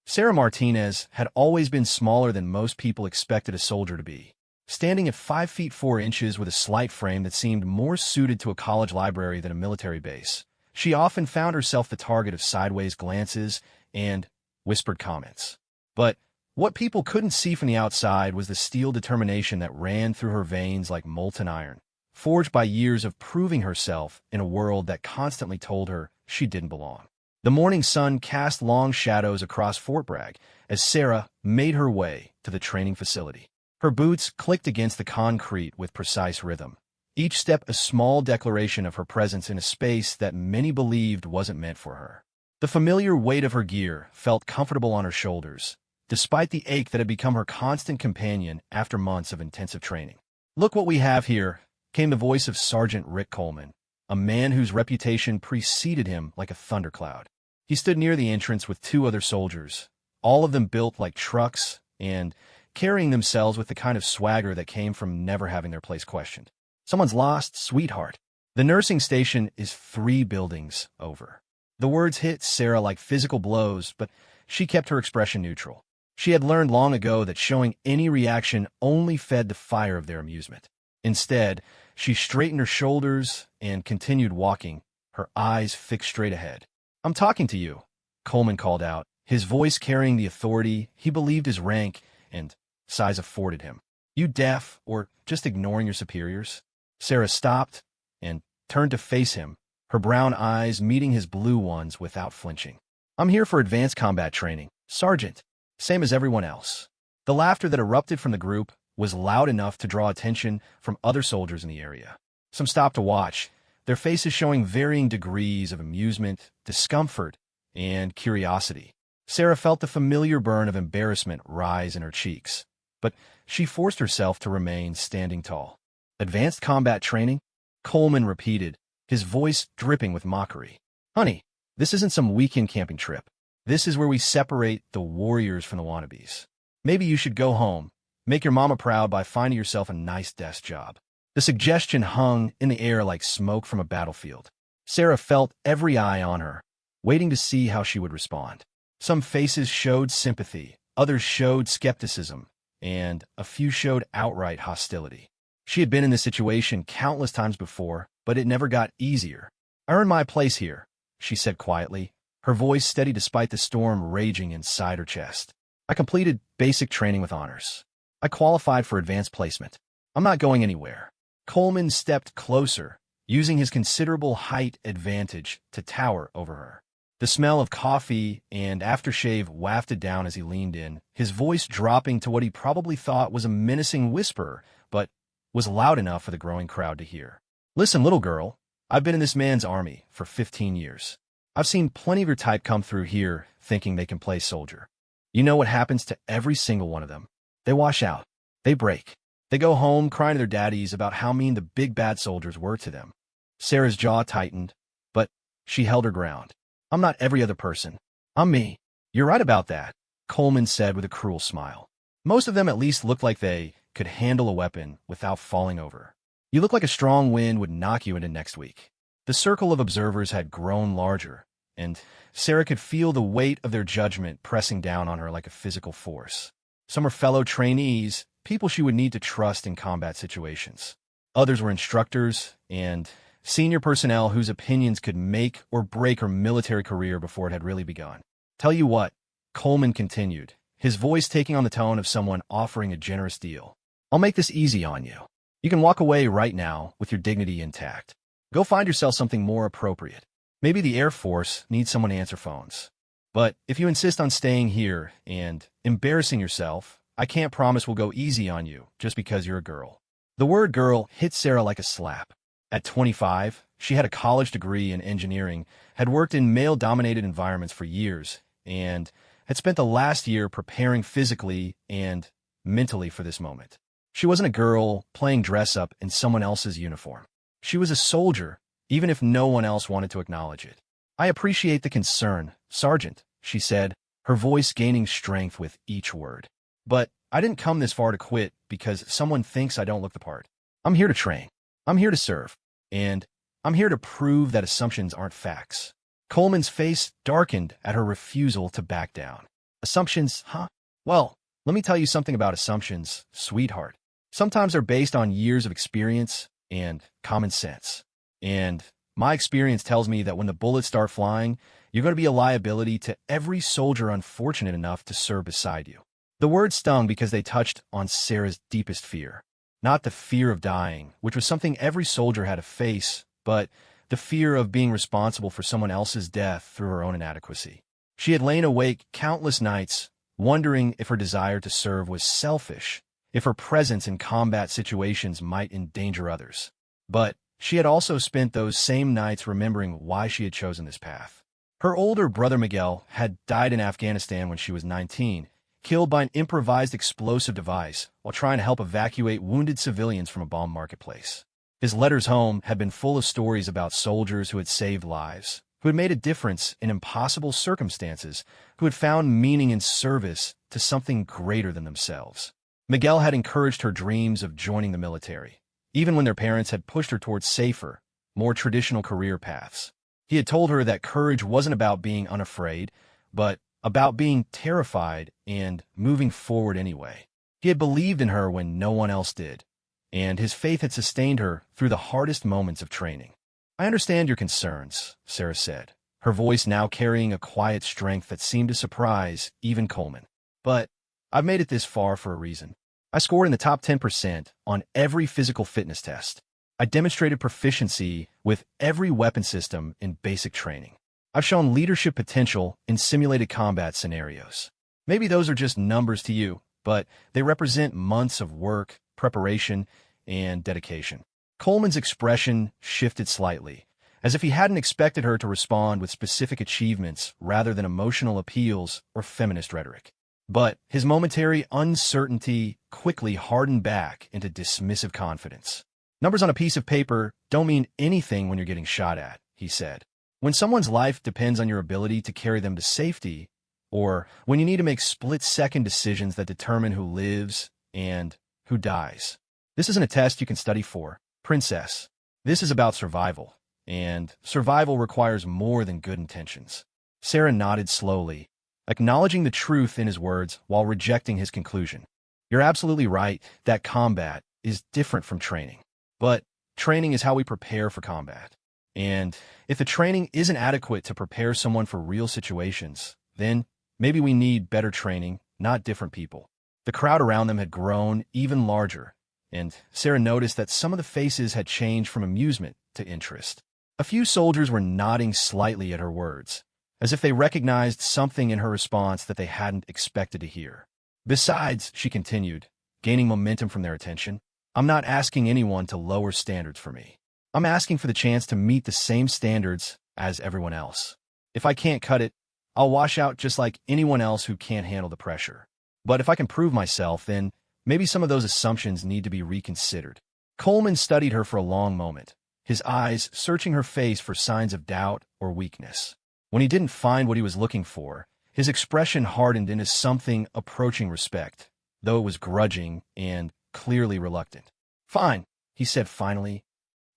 Sarah Martinez had always been smaller than most people expected a soldier to be, standing at 5 feet 4 inches with a slight frame that seemed more suited to a college library than a military base. She often found herself the target of sideways glances and whispered comments. But what people couldn't see from the outside was the steel determination that ran through her veins like molten iron, forged by years of proving herself in a world that constantly told her she didn't belong. The morning sun cast long shadows across Fort Bragg as Sarah made her way to the training facility. Her boots clicked against the concrete with precise rhythm, each step a small declaration of her presence in a space that many believed wasn't meant for her. The familiar weight of her gear felt comfortable on her shoulders, despite the ache that had become her constant companion after months of intensive training. "Look what we have here," came the voice of Sergeant Rick Coleman, a man whose reputation preceded him like a thundercloud. He stood near the entrance with 2 other soldiers, all of them built like trucks and carrying themselves with the kind of swagger that came from never having their place questioned. "Someone's lost, sweetheart. The nursing station is 3 buildings over." The words hit Sarah like physical blows, but she kept her expression neutral. She had learned long ago that showing any reaction only fed the fire of their amusement. Instead, she straightened her shoulders and continued walking, her eyes fixed straight ahead. "I'm talking to you," Coleman called out, his voice carrying the authority he believed his rank and size afforded him. "You deaf or just ignoring your superiors?" Sarah stopped and turned to face him, her brown eyes meeting his blue ones without flinching. "I'm here for advanced combat training, Sergeant, same as everyone else." The laughter that erupted from the group was loud enough to draw attention from other soldiers in the area. Some stopped to watch, their faces showing varying degrees of amusement, discomfort, and curiosity. Sarah felt the familiar burn of embarrassment rise in her cheeks, but she forced herself to remain standing tall. "Advanced combat training?" Coleman repeated, his voice dripping with mockery. "Honey, this isn't some weekend camping trip. This is where we separate the warriors from the wannabes. Maybe you should go home, make your mama proud by finding yourself a nice desk job." The suggestion hung in the air like smoke from a battlefield. Sarah felt every eye on her, waiting to see how she would respond. Some faces showed sympathy, others showed skepticism, and a few showed outright hostility. She had been in this situation countless times before, but it never got easier. "I earned my place here," she said quietly, her voice steady despite the storm raging inside her chest. "I completed basic training with honors. I qualified for advanced placement. I'm not going anywhere." Coleman stepped closer, using his considerable height advantage to tower over her. The smell of coffee and aftershave wafted down as he leaned in, his voice dropping to what he probably thought was a menacing whisper, but was loud enough for the growing crowd to hear. "Listen, little girl, I've been in this man's army for 15 years. I've seen plenty of your type come through here thinking they can play soldier. You know what happens to every single one of them. They wash out. They break. They go home crying to their daddies about how mean the big bad soldiers were to them." Sarah's jaw tightened, but she held her ground. "I'm not every other person. I'm me." "You're right about that," Coleman said with a cruel smile. "Most of them at least look like they could handle a weapon without falling over. You look like a strong wind would knock you into next week." The circle of observers had grown larger, and Sarah could feel the weight of their judgment pressing down on her like a physical force. Some were fellow trainees, people she would need to trust in combat situations. Others were instructors and senior personnel whose opinions could make or break her military career before it had really begun. "Tell you what," Coleman continued, his voice taking on the tone of someone offering a generous deal. "I'll make this easy on you. You can walk away right now with your dignity intact. Go find yourself something more appropriate. Maybe the Air Force needs someone to answer phones. But if you insist on staying here and embarrassing yourself, I can't promise we'll go easy on you just because you're a girl." The word girl hit Sarah like a slap. At 25, she had a college degree in engineering, had worked in male-dominated environments for years, and had spent the last year preparing physically and mentally for this moment. She wasn't a girl playing dress-up in someone else's uniform. She was a soldier, even if no one else wanted to acknowledge it. "I appreciate the concern, Sergeant," she said, her voice gaining strength with each word. "But I didn't come this far to quit because someone thinks I don't look the part. I'm here to train. I'm here to serve. And I'm here to prove that assumptions aren't facts." Coleman's face darkened at her refusal to back down. Assumptions, huh? Well, let me tell you something about assumptions, sweetheart. Sometimes they're based on years of experience and common sense. And my experience tells me that when the bullets start flying, you're going to be a liability to every soldier unfortunate enough to serve beside you. The words stung because they touched on Sarah's deepest fear. Not the fear of dying, which was something every soldier had to face, but the fear of being responsible for someone else's death through her own inadequacy. She had lain awake countless nights, wondering if her desire to serve was selfish, if her presence in combat situations might endanger others. But she had also spent those same nights remembering why she had chosen this path. Her older brother Miguel had died in Afghanistan when she was 19, killed by an improvised explosive device while trying to help evacuate wounded civilians from a bomb marketplace. His letters home had been full of stories about soldiers who had saved lives, who had made a difference in impossible circumstances, who had found meaning in service to something greater than themselves. Miguel had encouraged her dreams of joining the military, even when their parents had pushed her towards safer, more traditional career paths. He had told her that courage wasn't about being unafraid, but about being terrified and moving forward anyway. He had believed in her when no one else did, and his faith had sustained her through the hardest moments of training. "I understand your concerns," Sarah said, her voice now carrying a quiet strength that seemed to surprise even Coleman. "But I've made it this far for a reason. I scored in the top 10% on every physical fitness test. I demonstrated proficiency with every weapon system in basic training. I've shown leadership potential in simulated combat scenarios. Maybe those are just numbers to you, but they represent months of work, preparation, and dedication." Coleman's expression shifted slightly, as if he hadn't expected her to respond with specific achievements rather than emotional appeals or feminist rhetoric. But his momentary uncertainty quickly hardened back into dismissive confidence. "Numbers on a piece of paper don't mean anything when you're getting shot at," he said. "When someone's life depends on your ability to carry them to safety, or when you need to make split-second decisions that determine who lives and who dies. This isn't a test you can study for, princess. This is about survival, and survival requires more than good intentions." Sarah nodded slowly, acknowledging the truth in his words while rejecting his conclusion. "You're absolutely right that combat is different from training. But training is how we prepare for combat. And if the training isn't adequate to prepare someone for real situations, then maybe we need better training, not different people." The crowd around them had grown even larger, and Sarah noticed that some of the faces had changed from amusement to interest. A few soldiers were nodding slightly at her words, as if they recognized something in her response that they hadn't expected to hear. "Besides," she continued, gaining momentum from their attention, "I'm not asking anyone to lower standards for me. I'm asking for the chance to meet the same standards as everyone else. If I can't cut it, I'll wash out just like anyone else who can't handle the pressure. But if I can prove myself, then maybe some of those assumptions need to be reconsidered." Coleman studied her for a long moment, his eyes searching her face for signs of doubt or weakness. When he didn't find what he was looking for, his expression hardened into something approaching respect, though it was grudging and clearly reluctant. "Fine," he said finally.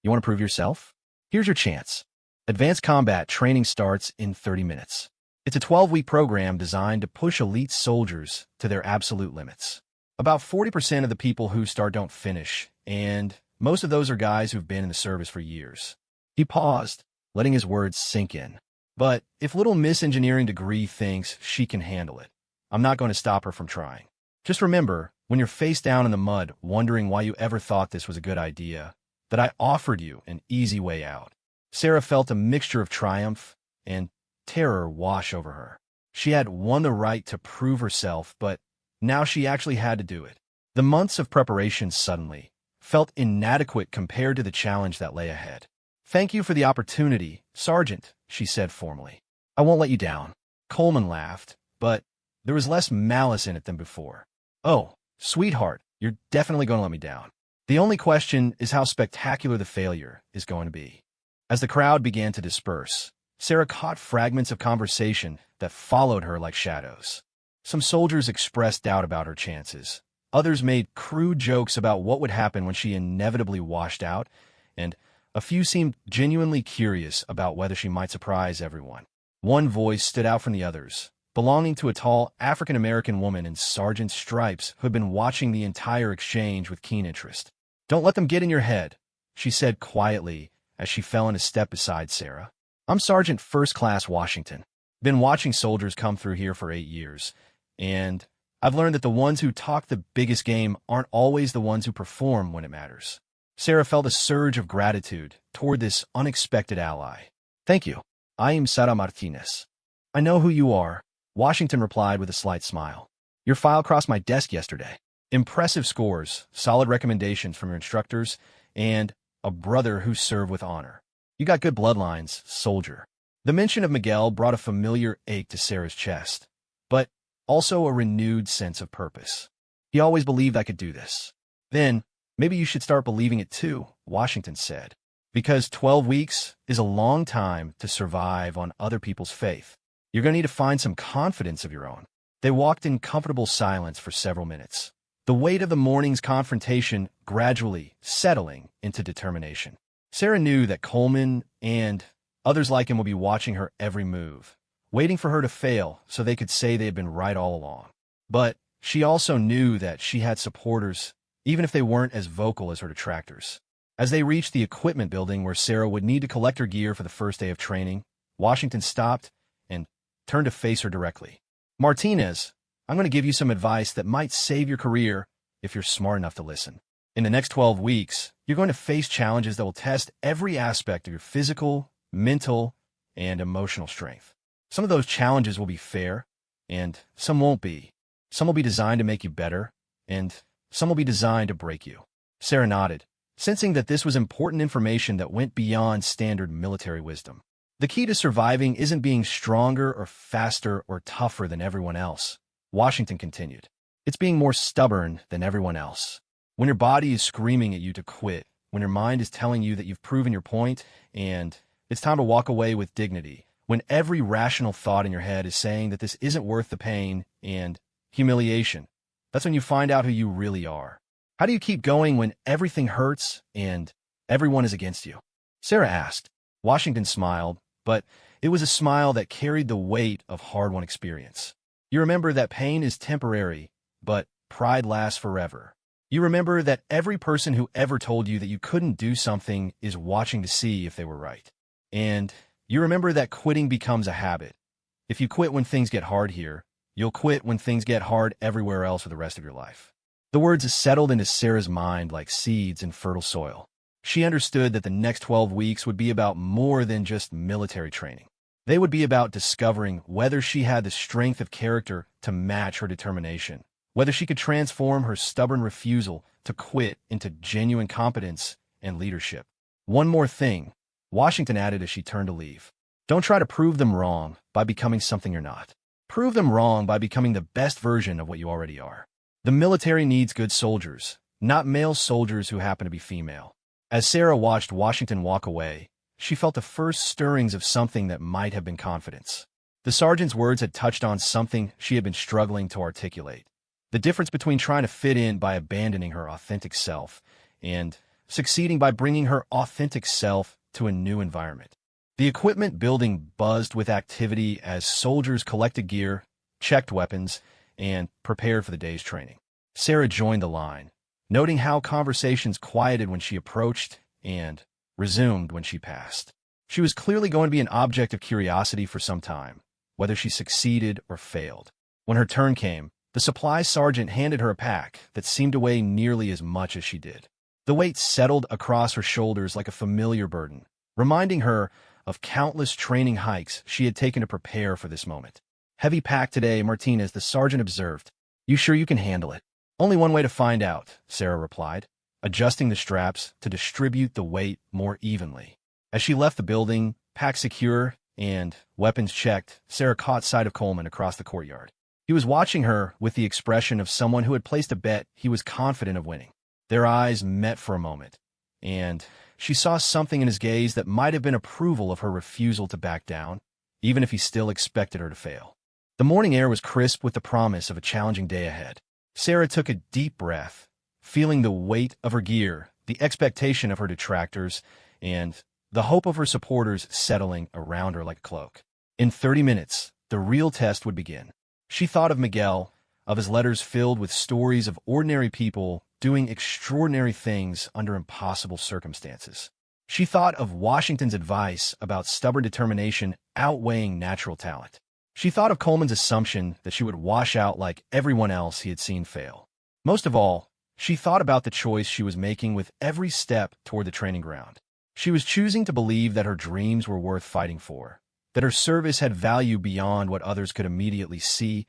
"You want to prove yourself? Here's your chance. Advanced combat training starts in 30 minutes. It's a 12-week program designed to push elite soldiers to their absolute limits. About 40% of the people who start don't finish, and most of those are guys who've been in the service for years." He paused, letting his words sink in. "But if little Miss Engineering Degree thinks she can handle it, I'm not going to stop her from trying. Just remember, when you're face down in the mud wondering why you ever thought this was a good idea, that I offered you an easy way out." Sarah felt a mixture of triumph and terror wash over her. She had won the right to prove herself, but now she actually had to do it. The months of preparation suddenly felt inadequate compared to the challenge that lay ahead. "Thank you for the opportunity, Sergeant," she said formally. "I won't let you down." Coleman laughed, but there was less malice in it than before. "Oh, sweetheart, you're definitely going to let me down. The only question is how spectacular the failure is going to be." As the crowd began to disperse, Sarah caught fragments of conversation that followed her like shadows. Some soldiers expressed doubt about her chances. Others made crude jokes about what would happen when she inevitably washed out, and a few seemed genuinely curious about whether she might surprise everyone. One voice stood out from the others, belonging to a tall African-American woman in sergeant's stripes who had been watching the entire exchange with keen interest. "Don't let them get in your head," she said quietly as she fell into step beside Sarah. "I'm Sergeant First Class Washington. Been watching soldiers come through here for 8 years, and I've learned that the ones who talk the biggest game aren't always the ones who perform when it matters." Sarah felt a surge of gratitude toward this unexpected ally. "Thank you. I am Sara Martinez." "I know who you are," Washington replied with a slight smile. "Your file crossed my desk yesterday. Impressive scores, solid recommendations from your instructors, and a brother who served with honor. You got good bloodlines, soldier." The mention of Miguel brought a familiar ache to Sarah's chest, but also a renewed sense of purpose. "He always believed I could do this." "Then, maybe you should start believing it too," Washington said, "because 12 weeks is a long time to survive on other people's faith. You're going to need to find some confidence of your own." They walked in comfortable silence for several minutes, the weight of the morning's confrontation gradually settling into determination. Sarah knew that Coleman and others like him would be watching her every move, waiting for her to fail so they could say they had been right all along. But she also knew that she had supporters, even if they weren't as vocal as her detractors. As they reached the equipment building where Sarah would need to collect her gear for the first day of training, Washington stopped and turned to face her directly. "Martinez, I'm going to give you some advice that might save your career if you're smart enough to listen. In the next 12 weeks, you're going to face challenges that will test every aspect of your physical, mental, and emotional strength. Some of those challenges will be fair, and some won't be. Some will be designed to make you better, and some will be designed to break you." Sarah nodded, sensing that this was important information that went beyond standard military wisdom. "The key to surviving isn't being stronger or faster or tougher than everyone else," Washington continued. "It's being more stubborn than everyone else. When your body is screaming at you to quit, when your mind is telling you that you've proven your point, and it's time to walk away with dignity, when every rational thought in your head is saying that this isn't worth the pain and humiliation, that's when you find out who you really are. How do you keep going when everything hurts and everyone is against you?" Sarah asked. Washington smiled, but it was a smile that carried the weight of hard-won experience. "You remember that pain is temporary, but pride lasts forever. You remember that every person who ever told you that you couldn't do something is watching to see if they were right. And you remember that quitting becomes a habit. If you quit when things get hard here, you'll quit when things get hard everywhere else for the rest of your life." The words settled into Sarah's mind like seeds in fertile soil. She understood that the next 12 weeks would be about more than just military training. They would be about discovering whether she had the strength of character to match her determination, whether she could transform her stubborn refusal to quit into genuine competence and leadership. "One more thing," Washington added as she turned to leave. "Don't try to prove them wrong by becoming something you're not. Prove them wrong by becoming the best version of what you already are. The military needs good soldiers, not male soldiers who happen to be female." As Sarah watched Washington walk away, she felt the first stirrings of something that might have been confidence. The sergeant's words had touched on something she had been struggling to articulate: the difference between trying to fit in by abandoning her authentic self and succeeding by bringing her authentic self to a new environment. The equipment building buzzed with activity as soldiers collected gear, checked weapons, and prepared for the day's training. Sarah joined the line, noting how conversations quieted when she approached and resumed when she passed. She was clearly going to be an object of curiosity for some time, whether she succeeded or failed. When her turn came, the supply sergeant handed her a pack that seemed to weigh nearly as much as she did. The weight settled across her shoulders like a familiar burden, reminding her of countless training hikes she had taken to prepare for this moment. "Heavy pack today, Martinez," the sergeant observed. "You sure you can handle it?" "Only one way to find out," Sarah replied, adjusting the straps to distribute the weight more evenly. As she left the building, pack secure and weapons checked, Sarah caught sight of Coleman across the courtyard. He was watching her with the expression of someone who had placed a bet he was confident of winning. Their eyes met for a moment, and she saw something in his gaze that might have been approval of her refusal to back down, even if he still expected her to fail. The morning air was crisp with the promise of a challenging day ahead. Sarah took a deep breath, feeling the weight of her gear, the expectation of her detractors, and the hope of her supporters settling around her like a cloak. In 30 minutes, the real test would begin. She thought of Miguel, of his letters filled with stories of ordinary people doing extraordinary things under impossible circumstances. She thought of Washington's advice about stubborn determination outweighing natural talent. She thought of Coleman's assumption that she would wash out like everyone else he had seen fail. Most of all, she thought about the choice she was making with every step toward the training ground. She was choosing to believe that her dreams were worth fighting for, that her service had value beyond what others could immediately see,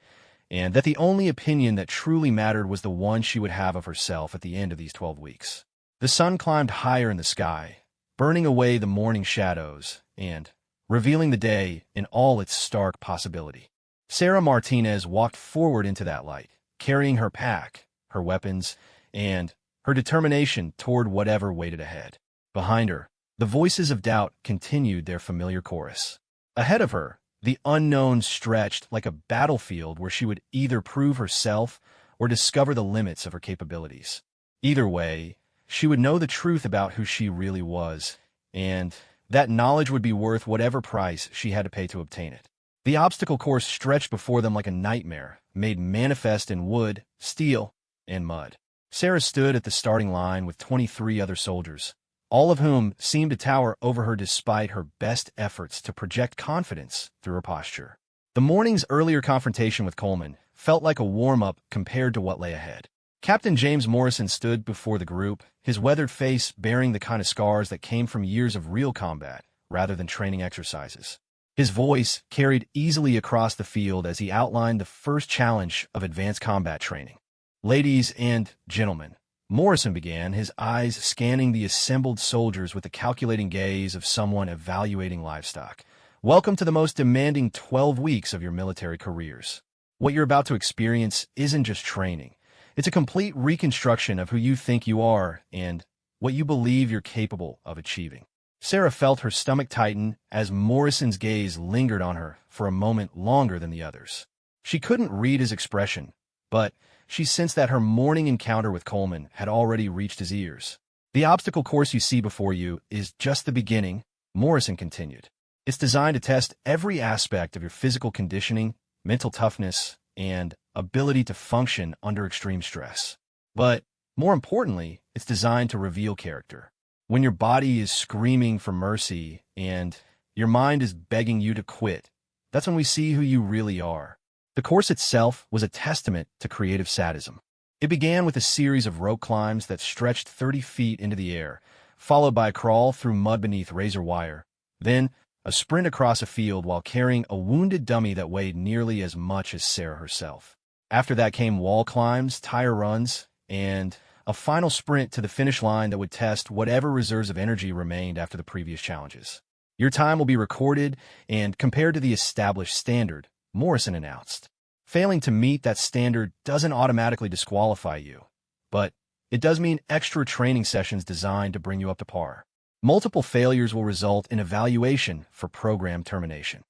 and that the only opinion that truly mattered was the one she would have of herself at the end of these 12 weeks. The sun climbed higher in the sky, burning away the morning shadows and revealing the day in all its stark possibility. Sarah Martinez walked forward into that light, carrying her pack, her weapons, and her determination toward whatever waited ahead. Behind her, the voices of doubt continued their familiar chorus. Ahead of her, the unknown stretched like a battlefield where she would either prove herself or discover the limits of her capabilities. Either way, she would know the truth about who she really was, and that knowledge would be worth whatever price she had to pay to obtain it. The obstacle course stretched before them like a nightmare, made manifest in wood, steel, and mud. Sarah stood at the starting line with 23 other soldiers, all of whom seemed to tower over her despite her best efforts to project confidence through her posture. The morning's earlier confrontation with Coleman felt like a warm-up compared to what lay ahead. Captain James Morrison stood before the group, his weathered face bearing the kind of scars that came from years of real combat rather than training exercises. His voice carried easily across the field as he outlined the first challenge of advanced combat training. "Ladies and gentlemen," Morrison began, his eyes scanning the assembled soldiers with the calculating gaze of someone evaluating livestock. "Welcome to the most demanding 12 weeks of your military careers. What you're about to experience isn't just training. It's a complete reconstruction of who you think you are and what you believe you're capable of achieving." Sarah felt her stomach tighten as Morrison's gaze lingered on her for a moment longer than the others. She couldn't read his expression, but she sensed that her morning encounter with Coleman had already reached his ears. "The obstacle course you see before you is just the beginning," Morrison continued. "It's designed to test every aspect of your physical conditioning, mental toughness, and ability to function under extreme stress. But more importantly, it's designed to reveal character. When your body is screaming for mercy and your mind is begging you to quit, that's when we see who you really are." The course itself was a testament to creative sadism. It began with a series of rope climbs that stretched 30 feet into the air, followed by a crawl through mud beneath razor wire, then a sprint across a field while carrying a wounded dummy that weighed nearly as much as Sarah herself. After that came wall climbs, tire runs, and a final sprint to the finish line that would test whatever reserves of energy remained after the previous challenges. "Your time will be recorded and compared to the established standard," Morrison announced. "Failing to meet that standard doesn't automatically disqualify you, but it does mean extra training sessions designed to bring you up to par. Multiple failures will result in evaluation for program termination."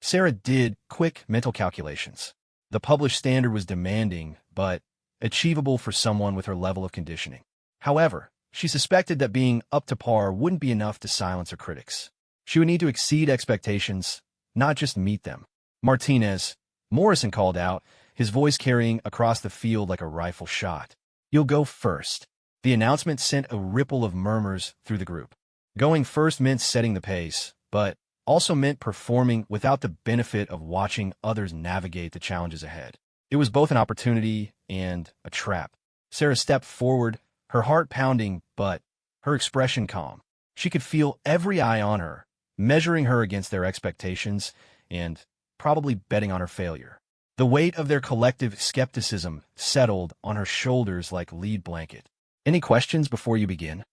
Sarah did quick mental calculations. The published standard was demanding, but achievable for someone with her level of conditioning. However, she suspected that being up to par wouldn't be enough to silence her critics. She would need to exceed expectations, not just meet them. "Martinez," Morrison called out, his voice carrying across the field like a rifle shot. "You'll go first." The announcement sent a ripple of murmurs through the group. Going first meant setting the pace, but also meant performing without the benefit of watching others navigate the challenges ahead. It was both an opportunity and a trap. Sarah stepped forward, her heart pounding, but her expression calm. She could feel every eye on her, measuring her against their expectations and probably betting on her failure. The weight of their collective skepticism settled on her shoulders like lead blanket. "Any questions before you begin?"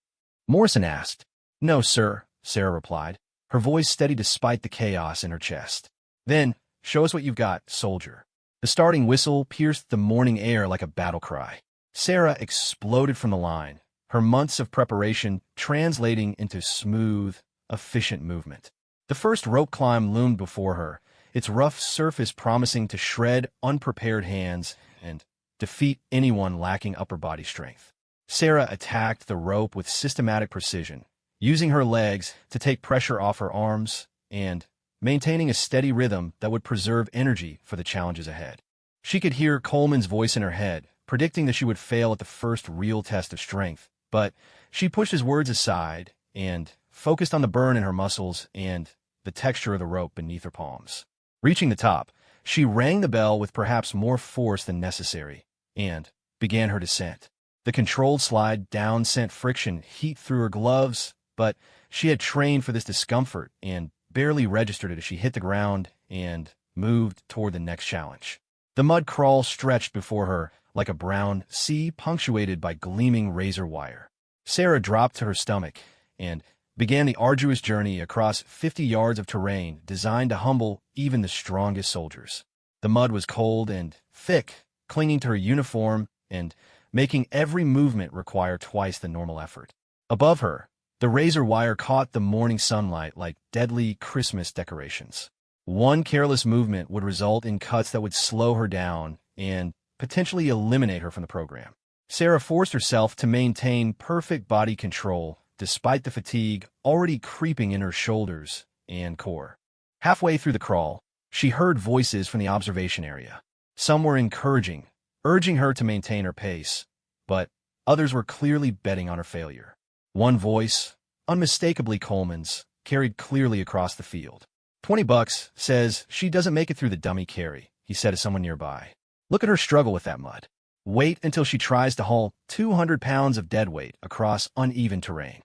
Morrison asked. "No, sir," Sarah replied, her voice steady despite the chaos in her chest. "Then, show us what you've got, soldier." The starting whistle pierced the morning air like a battle cry. Sarah exploded from the line, her months of preparation translating into smooth, efficient movement. The first rope climb loomed before her, its rough surface promising to shred unprepared hands and defeat anyone lacking upper body strength. Sarah attacked the rope with systematic precision, using her legs to take pressure off her arms and maintaining a steady rhythm that would preserve energy for the challenges ahead. She could hear Coleman's voice in her head, predicting that she would fail at the first real test of strength, but she pushed his words aside and focused on the burn in her muscles and the texture of the rope beneath her palms. Reaching the top, she rang the bell with perhaps more force than necessary and began her descent. The controlled slide down sent friction heat through her gloves, but she had trained for this discomfort and barely registered it as she hit the ground and moved toward the next challenge. The mud crawl stretched before her like a brown sea punctuated by gleaming razor wire. Sarah dropped to her stomach and began the arduous journey across 50 yards of terrain designed to humble even the strongest soldiers. The mud was cold and thick, clinging to her uniform and making every movement require twice the normal effort. Above her, the razor wire caught the morning sunlight like deadly Christmas decorations. One careless movement would result in cuts that would slow her down and potentially eliminate her from the program. Sarah forced herself to maintain perfect body control despite the fatigue already creeping in her shoulders and core. Halfway through the crawl, she heard voices from the observation area. Some were encouraging, urging her to maintain her pace, but others were clearly betting on her failure. One voice, unmistakably Coleman's, carried clearly across the field. $20 says she doesn't make it through the dummy carry, he said to someone nearby. Look at her struggle with that mud. Wait until she tries to haul 200 pounds of dead weight across uneven terrain.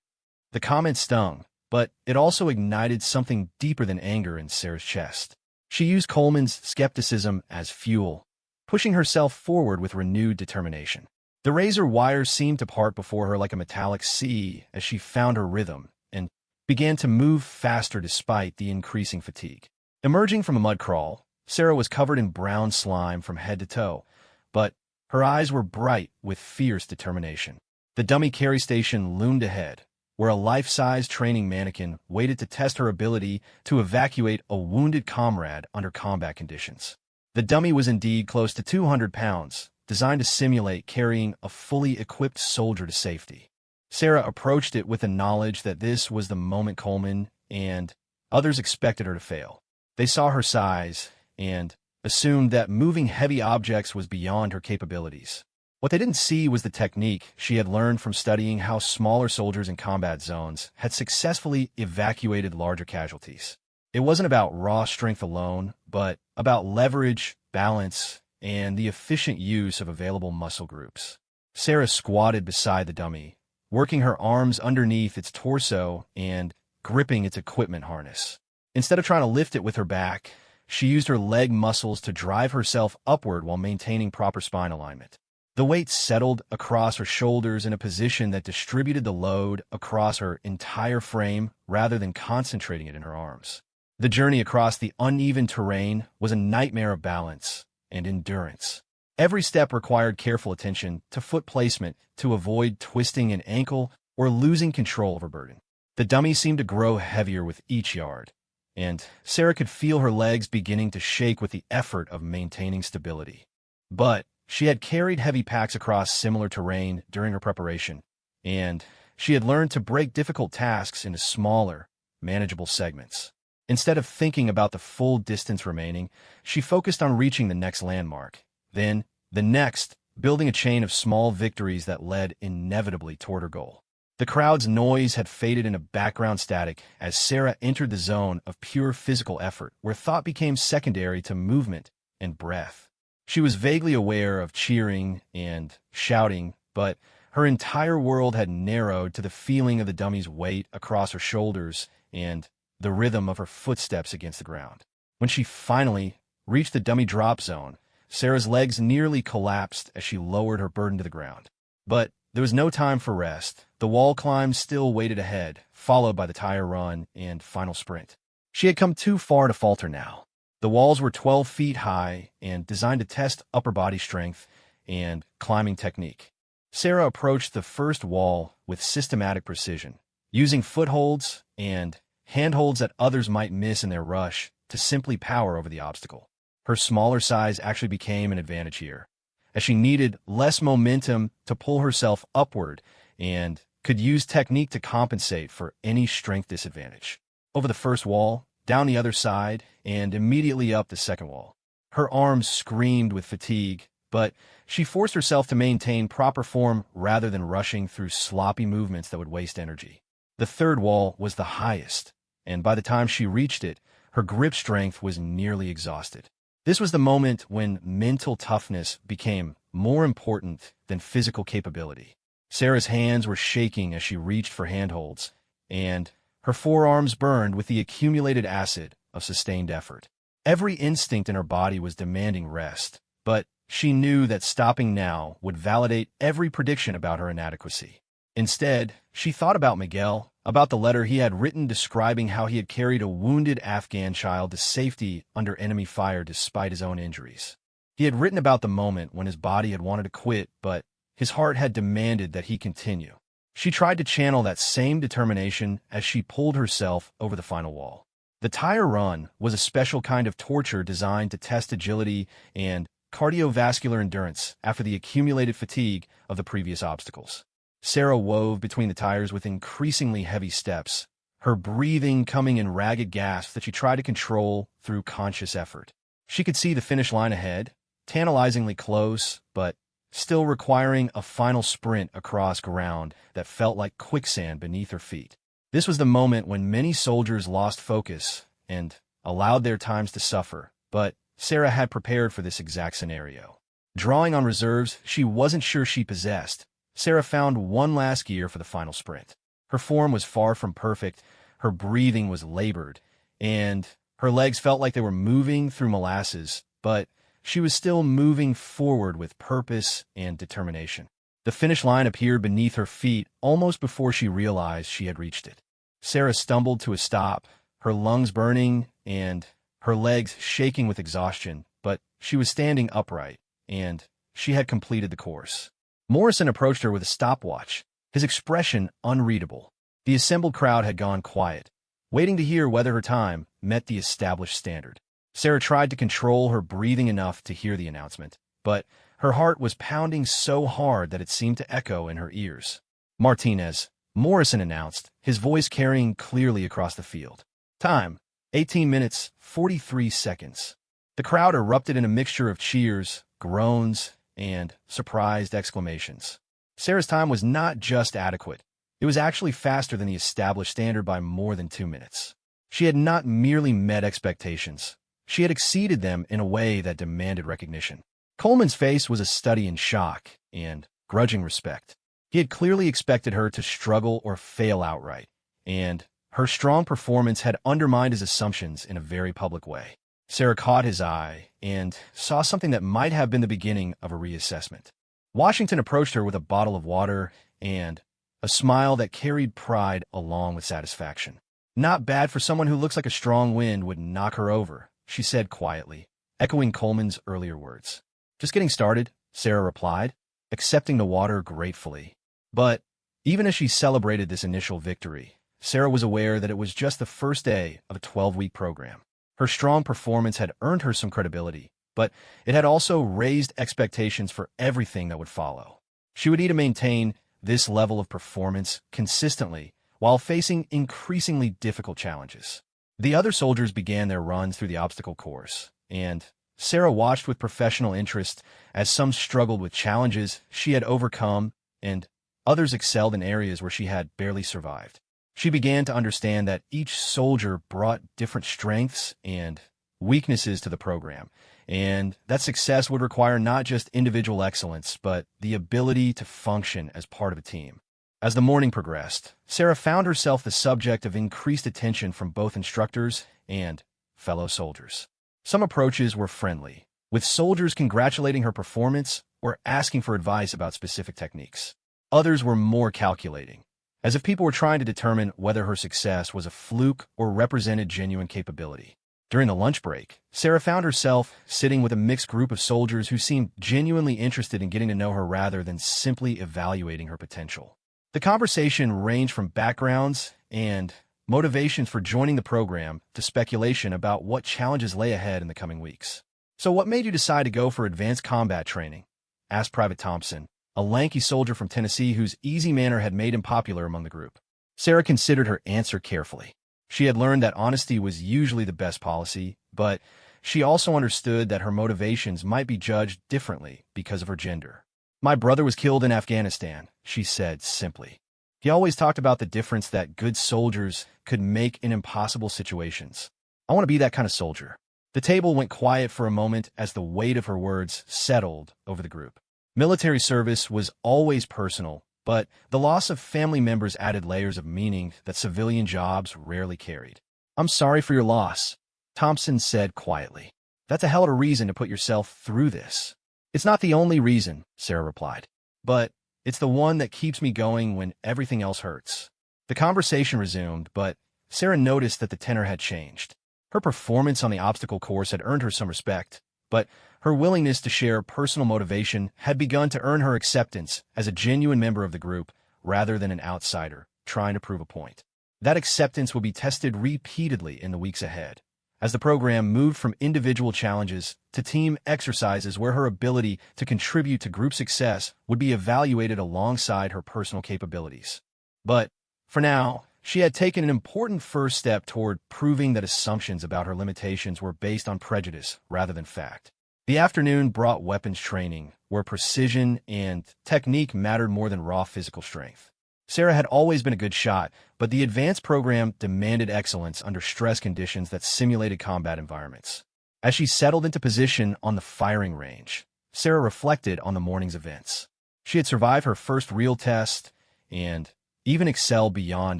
The comment stung, but it also ignited something deeper than anger in Sarah's chest. She used Coleman's skepticism as fuel, pushing herself forward with renewed determination. The razor wire seemed to part before her like a metallic sea as she found her rhythm and began to move faster despite the increasing fatigue. Emerging from a mud crawl, Sarah was covered in brown slime from head to toe, but her eyes were bright with fierce determination. The dummy carry station loomed ahead, where a life-size training mannequin waited to test her ability to evacuate a wounded comrade under combat conditions. The dummy was indeed close to 200 pounds, designed to simulate carrying a fully equipped soldier to safety. Sarah approached it with the knowledge that this was the moment Coleman and others expected her to fail. They saw her size and assumed that moving heavy objects was beyond her capabilities. What they didn't see was the technique she had learned from studying how smaller soldiers in combat zones had successfully evacuated larger casualties. It wasn't about raw strength alone, but about leverage, balance, and the efficient use of available muscle groups. Sarah squatted beside the dummy, working her arms underneath its torso and gripping its equipment harness. Instead of trying to lift it with her back, she used her leg muscles to drive herself upward while maintaining proper spine alignment. The weight settled across her shoulders in a position that distributed the load across her entire frame rather than concentrating it in her arms. The journey across the uneven terrain was a nightmare of balance and endurance. Every step required careful attention to foot placement to avoid twisting an ankle or losing control of her burden. The dummy seemed to grow heavier with each yard, and Sarah could feel her legs beginning to shake with the effort of maintaining stability. But she had carried heavy packs across similar terrain during her preparation, and she had learned to break difficult tasks into smaller, manageable segments. Instead of thinking about the full distance remaining, she focused on reaching the next landmark, then the next, building a chain of small victories that led inevitably toward her goal. The crowd's noise had faded into background static as Sarah entered the zone of pure physical effort, where thought became secondary to movement and breath. She was vaguely aware of cheering and shouting, but her entire world had narrowed to the feeling of the dummy's weight across her shoulders and the rhythm of her footsteps against the ground. When she finally reached the dummy drop zone, Sarah's legs nearly collapsed as she lowered her burden to the ground. But there was no time for rest. The wall climb still waited ahead, followed by the tire run and final sprint. She had come too far to falter now. The walls were 12 feet high and designed to test upper body strength and climbing technique. Sarah approached the first wall with systematic precision, using footholds and handholds that others might miss in their rush to simply power over the obstacle. Her smaller size actually became an advantage here, as she needed less momentum to pull herself upward and could use technique to compensate for any strength disadvantage. Over the first wall, down the other side, and immediately up the second wall. Her arms screamed with fatigue, but she forced herself to maintain proper form rather than rushing through sloppy movements that would waste energy. The third wall was the highest, and by the time she reached it, her grip strength was nearly exhausted. This was the moment when mental toughness became more important than physical capability. Sarah's hands were shaking as she reached for handholds, and her forearms burned with the accumulated acid of sustained effort. Every instinct in her body was demanding rest, but she knew that stopping now would validate every prediction about her inadequacy. Instead, she thought about Miguel, about the letter he had written describing how he had carried a wounded Afghan child to safety under enemy fire despite his own injuries. He had written about the moment when his body had wanted to quit, but his heart had demanded that he continue. She tried to channel that same determination as she pulled herself over the final wall. The tire run was a special kind of torture designed to test agility and cardiovascular endurance after the accumulated fatigue of the previous obstacles. Sarah wove between the tires with increasingly heavy steps, her breathing coming in ragged gasps that she tried to control through conscious effort. She could see the finish line ahead, tantalizingly close, but still requiring a final sprint across ground that felt like quicksand beneath her feet. This was the moment when many soldiers lost focus and allowed their times to suffer, but Sarah had prepared for this exact scenario. Drawing on reserves she wasn't sure she possessed, Sarah found one last gear for the final sprint. Her form was far from perfect, her breathing was labored, and her legs felt like they were moving through molasses, but she was still moving forward with purpose and determination. The finish line appeared beneath her feet almost before she realized she had reached it. Sarah stumbled to a stop, her lungs burning and her legs shaking with exhaustion, but she was standing upright, and she had completed the course. Morrison approached her with a stopwatch, his expression unreadable. The assembled crowd had gone quiet, waiting to hear whether her time met the established standard. Sarah tried to control her breathing enough to hear the announcement, but her heart was pounding so hard that it seemed to echo in her ears. "Martinez," Morrison announced, his voice carrying clearly across the field. "Time, 18 minutes, 43 seconds. The crowd erupted in a mixture of cheers, groans, and surprised exclamations. Sarah's time was not just adequate. It was actually faster than the established standard by more than 2 minutes. She had not merely met expectations. She had exceeded them in a way that demanded recognition. Coleman's face was a study in shock and grudging respect. He had clearly expected her to struggle or fail outright, and her strong performance had undermined his assumptions in a very public way. Sarah caught his eye and saw something that might have been the beginning of a reassessment. Washington approached her with a bottle of water and a smile that carried pride along with satisfaction. "Not bad for someone who looks like a strong wind would knock her over," she said quietly, echoing Coleman's earlier words. "Just getting started," Sarah replied, accepting the water gratefully. But even as she celebrated this initial victory, Sarah was aware that it was just the first day of a 12-week program. Her strong performance had earned her some credibility, but it had also raised expectations for everything that would follow. She would need to maintain this level of performance consistently while facing increasingly difficult challenges. The other soldiers began their runs through the obstacle course, and Sarah watched with professional interest as some struggled with challenges she had overcome and others excelled in areas where she had barely survived. She began to understand that each soldier brought different strengths and weaknesses to the program, and that success would require not just individual excellence, but the ability to function as part of a team. As the morning progressed, Sarah found herself the subject of increased attention from both instructors and fellow soldiers. Some approaches were friendly, with soldiers congratulating her performance or asking for advice about specific techniques. Others were more calculating, as if people were trying to determine whether her success was a fluke or represented genuine capability. During the lunch break, Sarah found herself sitting with a mixed group of soldiers who seemed genuinely interested in getting to know her rather than simply evaluating her potential. The conversation ranged from backgrounds and motivations for joining the program to speculation about what challenges lay ahead in the coming weeks. "So what made you decide to go for advanced combat training?" asked Private Thompson, a lanky soldier from Tennessee whose easy manner had made him popular among the group. Sarah considered her answer carefully. She had learned that honesty was usually the best policy, but she also understood that her motivations might be judged differently because of her gender. "My brother was killed in Afghanistan," she said simply. "He always talked about the difference that good soldiers could make in impossible situations. I want to be that kind of soldier." The table went quiet for a moment as the weight of her words settled over the group. Military service was always personal, but the loss of family members added layers of meaning that civilian jobs rarely carried. "I'm sorry for your loss," Thompson said quietly. "That's a hell of a reason to put yourself through this." "It's not the only reason," Sarah replied, "but it's the one that keeps me going when everything else hurts." The conversation resumed, but Sarah noticed that the tenor had changed. Her performance on the obstacle course had earned her some respect, but her willingness to share personal motivation had begun to earn her acceptance as a genuine member of the group rather than an outsider trying to prove a point. That acceptance would be tested repeatedly in the weeks ahead, as the program moved from individual challenges to team exercises where her ability to contribute to group success would be evaluated alongside her personal capabilities. But, for now, she had taken an important first step toward proving that assumptions about her limitations were based on prejudice rather than fact. The afternoon brought weapons training, where precision and technique mattered more than raw physical strength. Sarah had always been a good shot, but the advanced program demanded excellence under stress conditions that simulated combat environments. As she settled into position on the firing range, Sarah reflected on the morning's events. She had survived her first real test and even excelled beyond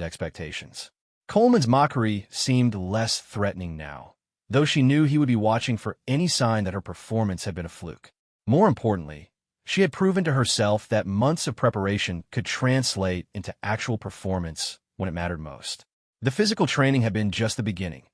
expectations. Coleman's mockery seemed less threatening now, though she knew he would be watching for any sign that her performance had been a fluke. More importantly, she had proven to herself that months of preparation could translate into actual performance when it mattered most. The physical training had been just the beginning.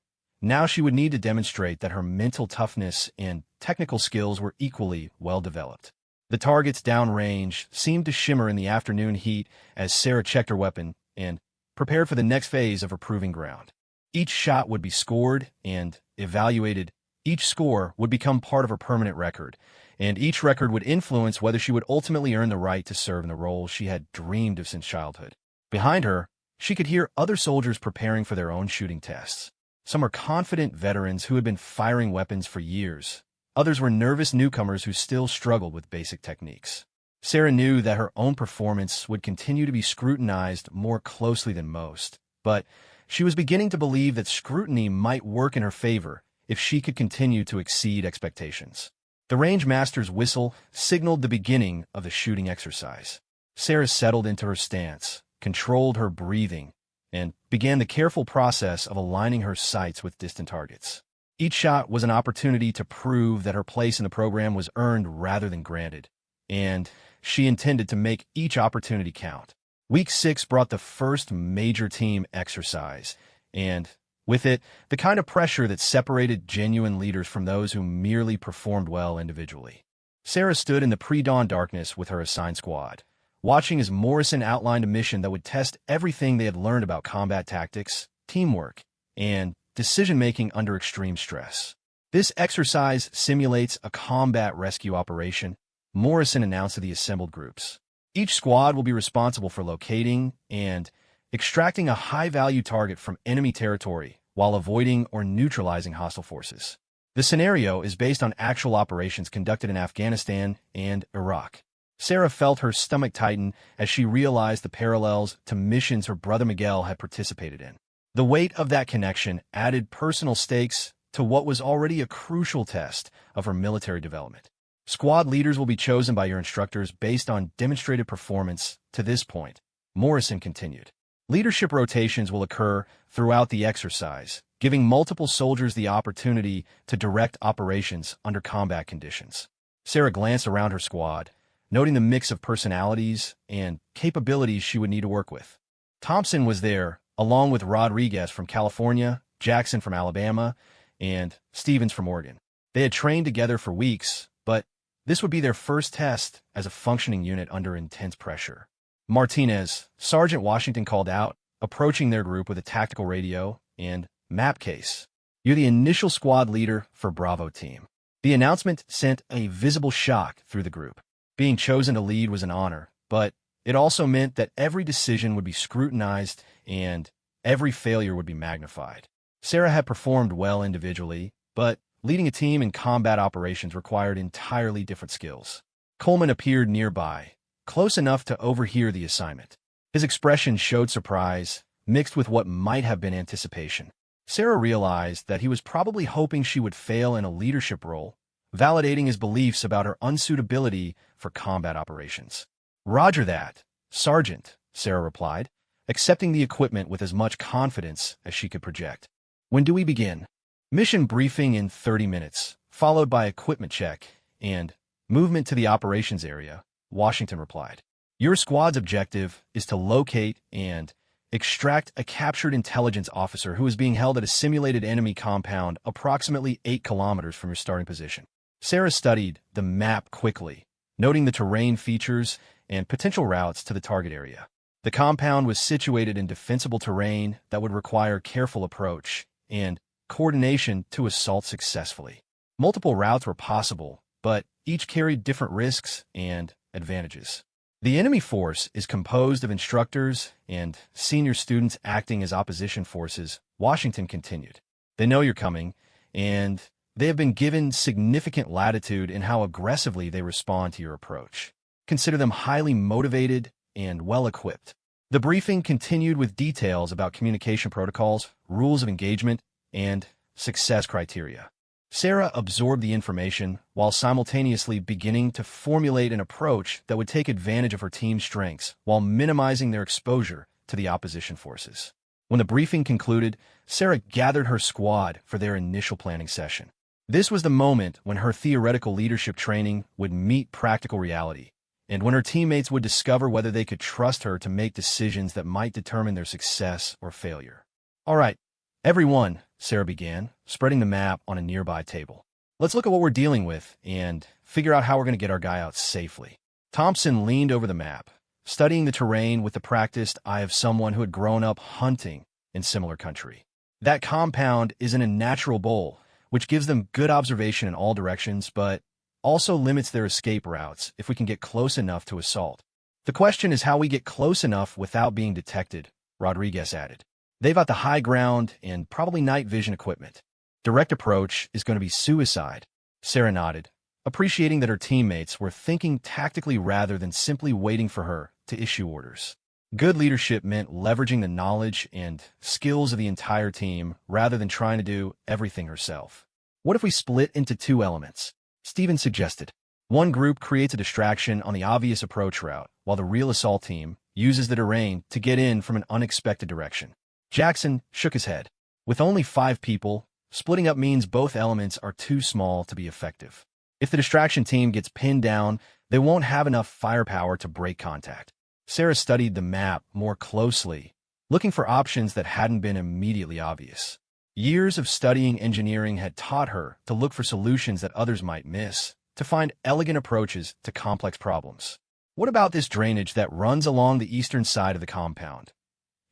Now she would need to demonstrate that her mental toughness and technical skills were equally well developed. The targets downrange seemed to shimmer in the afternoon heat as Sarah checked her weapon and prepared for the next phase of her proving ground. Each shot would be scored and evaluated. Each score would become part of her permanent record, and each record would influence whether she would ultimately earn the right to serve in the role she had dreamed of since childhood. Behind her, she could hear other soldiers preparing for their own shooting tests. Some were confident veterans who had been firing weapons for years. Others were nervous newcomers who still struggled with basic techniques. Sarah knew that her own performance would continue to be scrutinized more closely than most, but she was beginning to believe that scrutiny might work in her favor if she could continue to exceed expectations. The range master's whistle signaled the beginning of the shooting exercise. Sarah settled into her stance, controlled her breathing, and began the careful process of aligning her sights with distant targets. Each shot was an opportunity to prove that her place in the program was earned rather than granted, and she intended to make each opportunity count. Week 6 brought the first major team exercise, and with it, the kind of pressure that separated genuine leaders from those who merely performed well individually. Sarah stood in the pre-dawn darkness with her assigned squad, watching as Morrison outlined a mission that would test everything they had learned about combat tactics, teamwork, and decision-making under extreme stress. "This exercise simulates a combat rescue operation," Morrison announced to the assembled groups. "Each squad will be responsible for locating and extracting a high-value target from enemy territory while avoiding or neutralizing hostile forces. The scenario is based on actual operations conducted in Afghanistan and Iraq." Sarah felt her stomach tighten as she realized the parallels to missions her brother Miguel had participated in. The weight of that connection added personal stakes to what was already a crucial test of her military development. "Squad leaders will be chosen by your instructors based on demonstrated performance to this point," Morrison continued. "Leadership rotations will occur throughout the exercise, giving multiple soldiers the opportunity to direct operations under combat conditions." Sarah glanced around her squad, noting the mix of personalities and capabilities she would need to work with. Thompson was there, along with Rodriguez from California, Jackson from Alabama, and Stevens from Oregon. They had trained together for weeks, but this would be their first test as a functioning unit under intense pressure. "Martinez," Sergeant Washington called out, approaching their group with a tactical radio and map case. "You're the initial squad leader for Bravo Team." The announcement sent a visible shock through the group. Being chosen to lead was an honor, but it also meant that every decision would be scrutinized and every failure would be magnified. Sarah had performed well individually, but leading a team in combat operations required entirely different skills. Coleman appeared nearby, close enough to overhear the assignment. His expression showed surprise, mixed with what might have been anticipation. Sarah realized that he was probably hoping she would fail in a leadership role, validating his beliefs about her unsuitability for combat operations. "Roger that, Sergeant," Sarah replied, accepting the equipment with as much confidence as she could project. "When do we begin?" "Mission briefing in 30 minutes, followed by equipment check and movement to the operations area," Washington replied. "Your squad's objective is to locate and extract a captured intelligence officer who is being held at a simulated enemy compound approximately 8 kilometers from your starting position." Sarah studied the map quickly, noting the terrain features and potential routes to the target area. The compound was situated in defensible terrain that would require careful approach and coordination to assault successfully. Multiple routes were possible, but each carried different risks and advantages. "The enemy force is composed of instructors and senior students acting as opposition forces," Washington continued. "They know you're coming, and they have been given significant latitude in how aggressively they respond to your approach. Consider them highly motivated and well-equipped." The briefing continued with details about communication protocols, rules of engagement, and success criteria. Sarah absorbed the information while simultaneously beginning to formulate an approach that would take advantage of her team's strengths while minimizing their exposure to the opposition forces. When the briefing concluded, Sarah gathered her squad for their initial planning session. This was the moment when her theoretical leadership training would meet practical reality, and when her teammates would discover whether they could trust her to make decisions that might determine their success or failure. "All right, everyone," Sarah began, spreading the map on a nearby table. "Let's look at what we're dealing with and figure out how we're going to get our guy out safely." Thompson leaned over the map, studying the terrain with the practiced eye of someone who had grown up hunting in similar country. "That compound is in a natural bowl, which gives them good observation in all directions, but also limits their escape routes if we can get close enough to assault. The question is how we get close enough without being detected," Rodriguez added. "They've got the high ground and probably night vision equipment. Direct approach is going to be suicide." Sarah nodded, appreciating that her teammates were thinking tactically rather than simply waiting for her to issue orders. Good leadership meant leveraging the knowledge and skills of the entire team rather than trying to do everything herself. "What if we split into 2 elements?" Stephen suggested. "One group creates a distraction on the obvious approach route, while the real assault team uses the terrain to get in from an unexpected direction." Jackson shook his head. "With only 5 people, splitting up means both elements are too small to be effective. If the distraction team gets pinned down, they won't have enough firepower to break contact." Sarah studied the map more closely, looking for options that hadn't been immediately obvious. Years of studying engineering had taught her to look for solutions that others might miss, to find elegant approaches to complex problems. "What about this drainage that runs along the eastern side of the compound?"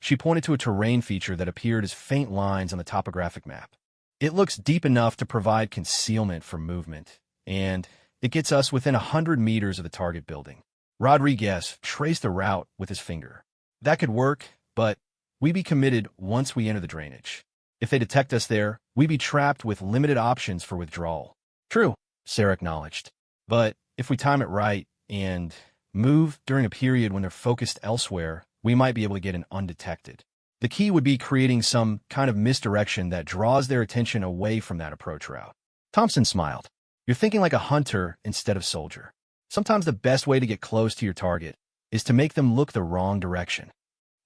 She pointed to a terrain feature that appeared as faint lines on the topographic map. "It looks deep enough to provide concealment for movement, and it gets us within 100 meters of the target building." Rodriguez traced the route with his finger. "That could work, but we'd be committed once we enter the drainage. If they detect us there, we'd be trapped with limited options for withdrawal." "True," Sarah acknowledged. "But if we time it right and move during a period when they're focused elsewhere, we might be able to get in undetected. The key would be creating some kind of misdirection that draws their attention away from that approach route." Thompson smiled. "You're thinking like a hunter instead of soldier. Sometimes the best way to get close to your target is to make them look the wrong direction."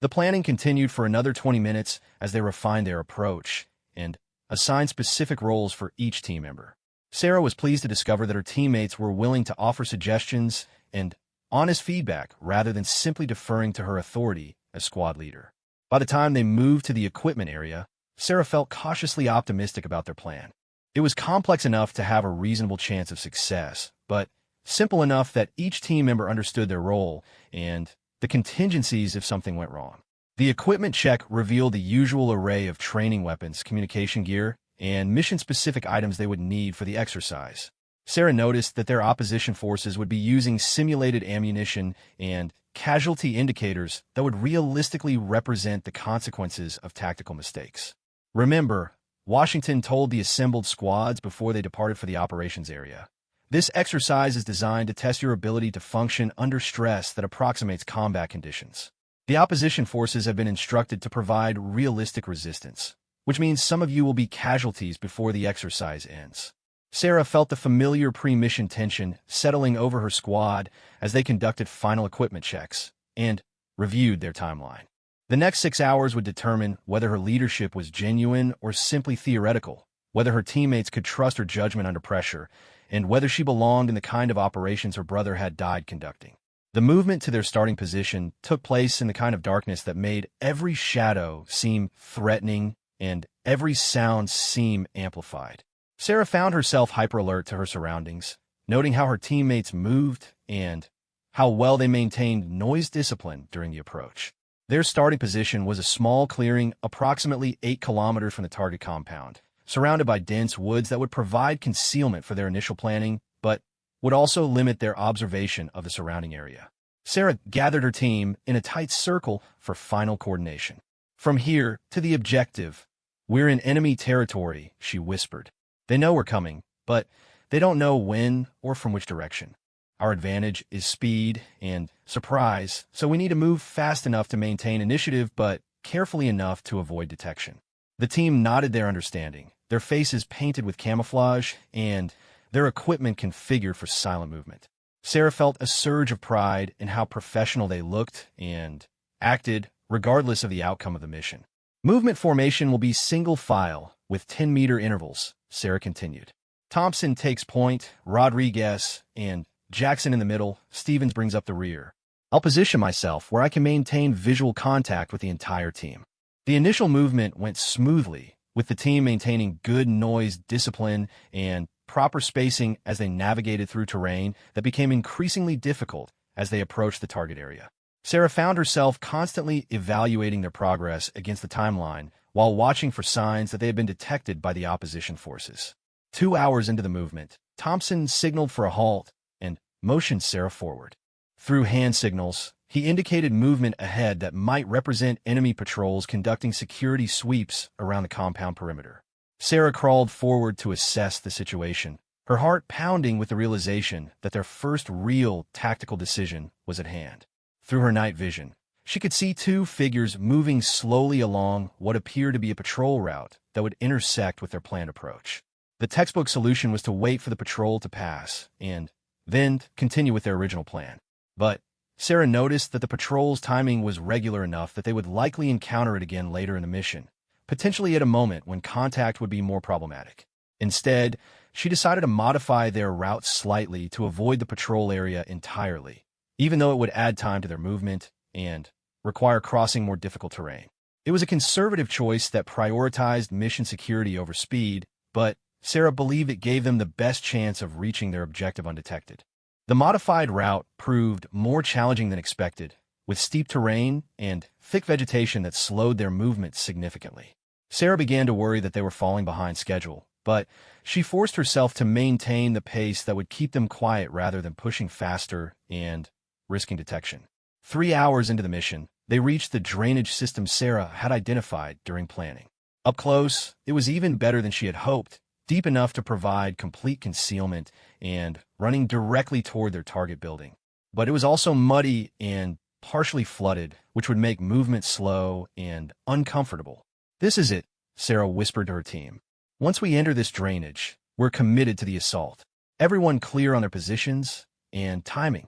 The planning continued for another 20 minutes as they refined their approach and assigned specific roles for each team member. Sarah was pleased to discover that her teammates were willing to offer suggestions and honest feedback rather than simply deferring to her authority as squad leader. By the time they moved to the equipment area, Sarah felt cautiously optimistic about their plan. It was complex enough to have a reasonable chance of success, but simple enough that each team member understood their role and the contingencies if something went wrong. The equipment check revealed the usual array of training weapons, communication gear, and mission-specific items they would need for the exercise. Sarah noticed that their opposition forces would be using simulated ammunition and casualty indicators that would realistically represent the consequences of tactical mistakes. Remember, Washington told the assembled squads before they departed for the operations area. This exercise is designed to test your ability to function under stress that approximates combat conditions. The opposition forces have been instructed to provide realistic resistance, which means some of you will be casualties before the exercise ends. Sarah felt the familiar pre-mission tension settling over her squad as they conducted final equipment checks and reviewed their timeline. The next 6 hours would determine whether her leadership was genuine or simply theoretical, whether her teammates could trust her judgment under pressure, and whether she belonged in the kind of operations her brother had died conducting. The movement to their starting position took place in the kind of darkness that made every shadow seem threatening and every sound seem amplified. Sarah found herself hyper-alert to her surroundings, noting how her teammates moved and how well they maintained noise discipline during the approach. Their starting position was a small clearing approximately 8 kilometers from the target compound, surrounded by dense woods that would provide concealment for their initial planning, but would also limit their observation of the surrounding area. Sarah gathered her team in a tight circle for final coordination. "From here to the objective, we're in enemy territory," she whispered. "They know we're coming, but they don't know when or from which direction. Our advantage is speed and surprise, so we need to move fast enough to maintain initiative, but carefully enough to avoid detection." The team nodded their understanding, their faces painted with camouflage and their equipment configured for silent movement. Sarah felt a surge of pride in how professional they looked and acted, regardless of the outcome of the mission. "Movement formation will be single file with 10-meter intervals," Sarah continued. "Thompson takes point, Rodriguez, and Jackson in the middle, Stevens brings up the rear. I'll position myself where I can maintain visual contact with the entire team." The initial movement went smoothly, with the team maintaining good noise discipline and proper spacing as they navigated through terrain that became increasingly difficult as they approached the target area. Sarah found herself constantly evaluating their progress against the timeline while watching for signs that they had been detected by the opposition forces. 2 hours into the movement, Thompson signaled for a halt and motioned Sarah forward. Through hand signals, he indicated movement ahead that might represent enemy patrols conducting security sweeps around the compound perimeter. Sarah crawled forward to assess the situation, her heart pounding with the realization that their first real tactical decision was at hand. Through her night vision, she could see 2 figures moving slowly along what appeared to be a patrol route that would intersect with their planned approach. The textbook solution was to wait for the patrol to pass and then continue with their original plan. But Sarah noticed that the patrol's timing was regular enough that they would likely encounter it again later in the mission, potentially at a moment when contact would be more problematic. Instead, she decided to modify their route slightly to avoid the patrol area entirely, even though it would add time to their movement and require crossing more difficult terrain. It was a conservative choice that prioritized mission security over speed, but Sarah believed it gave them the best chance of reaching their objective undetected. The modified route proved more challenging than expected, with steep terrain and thick vegetation that slowed their movement significantly. Sarah began to worry that they were falling behind schedule, but she forced herself to maintain the pace that would keep them quiet rather than pushing faster and risking detection. 3 hours into the mission, they reached the drainage system Sarah had identified during planning. Up close, it was even better than she had hoped, deep enough to provide complete concealment and running directly toward their target building. But it was also muddy and partially flooded, which would make movement slow and uncomfortable. "This is it," Sarah whispered to her team. "Once we enter this drainage, we're committed to the assault. Everyone clear on their positions and timing."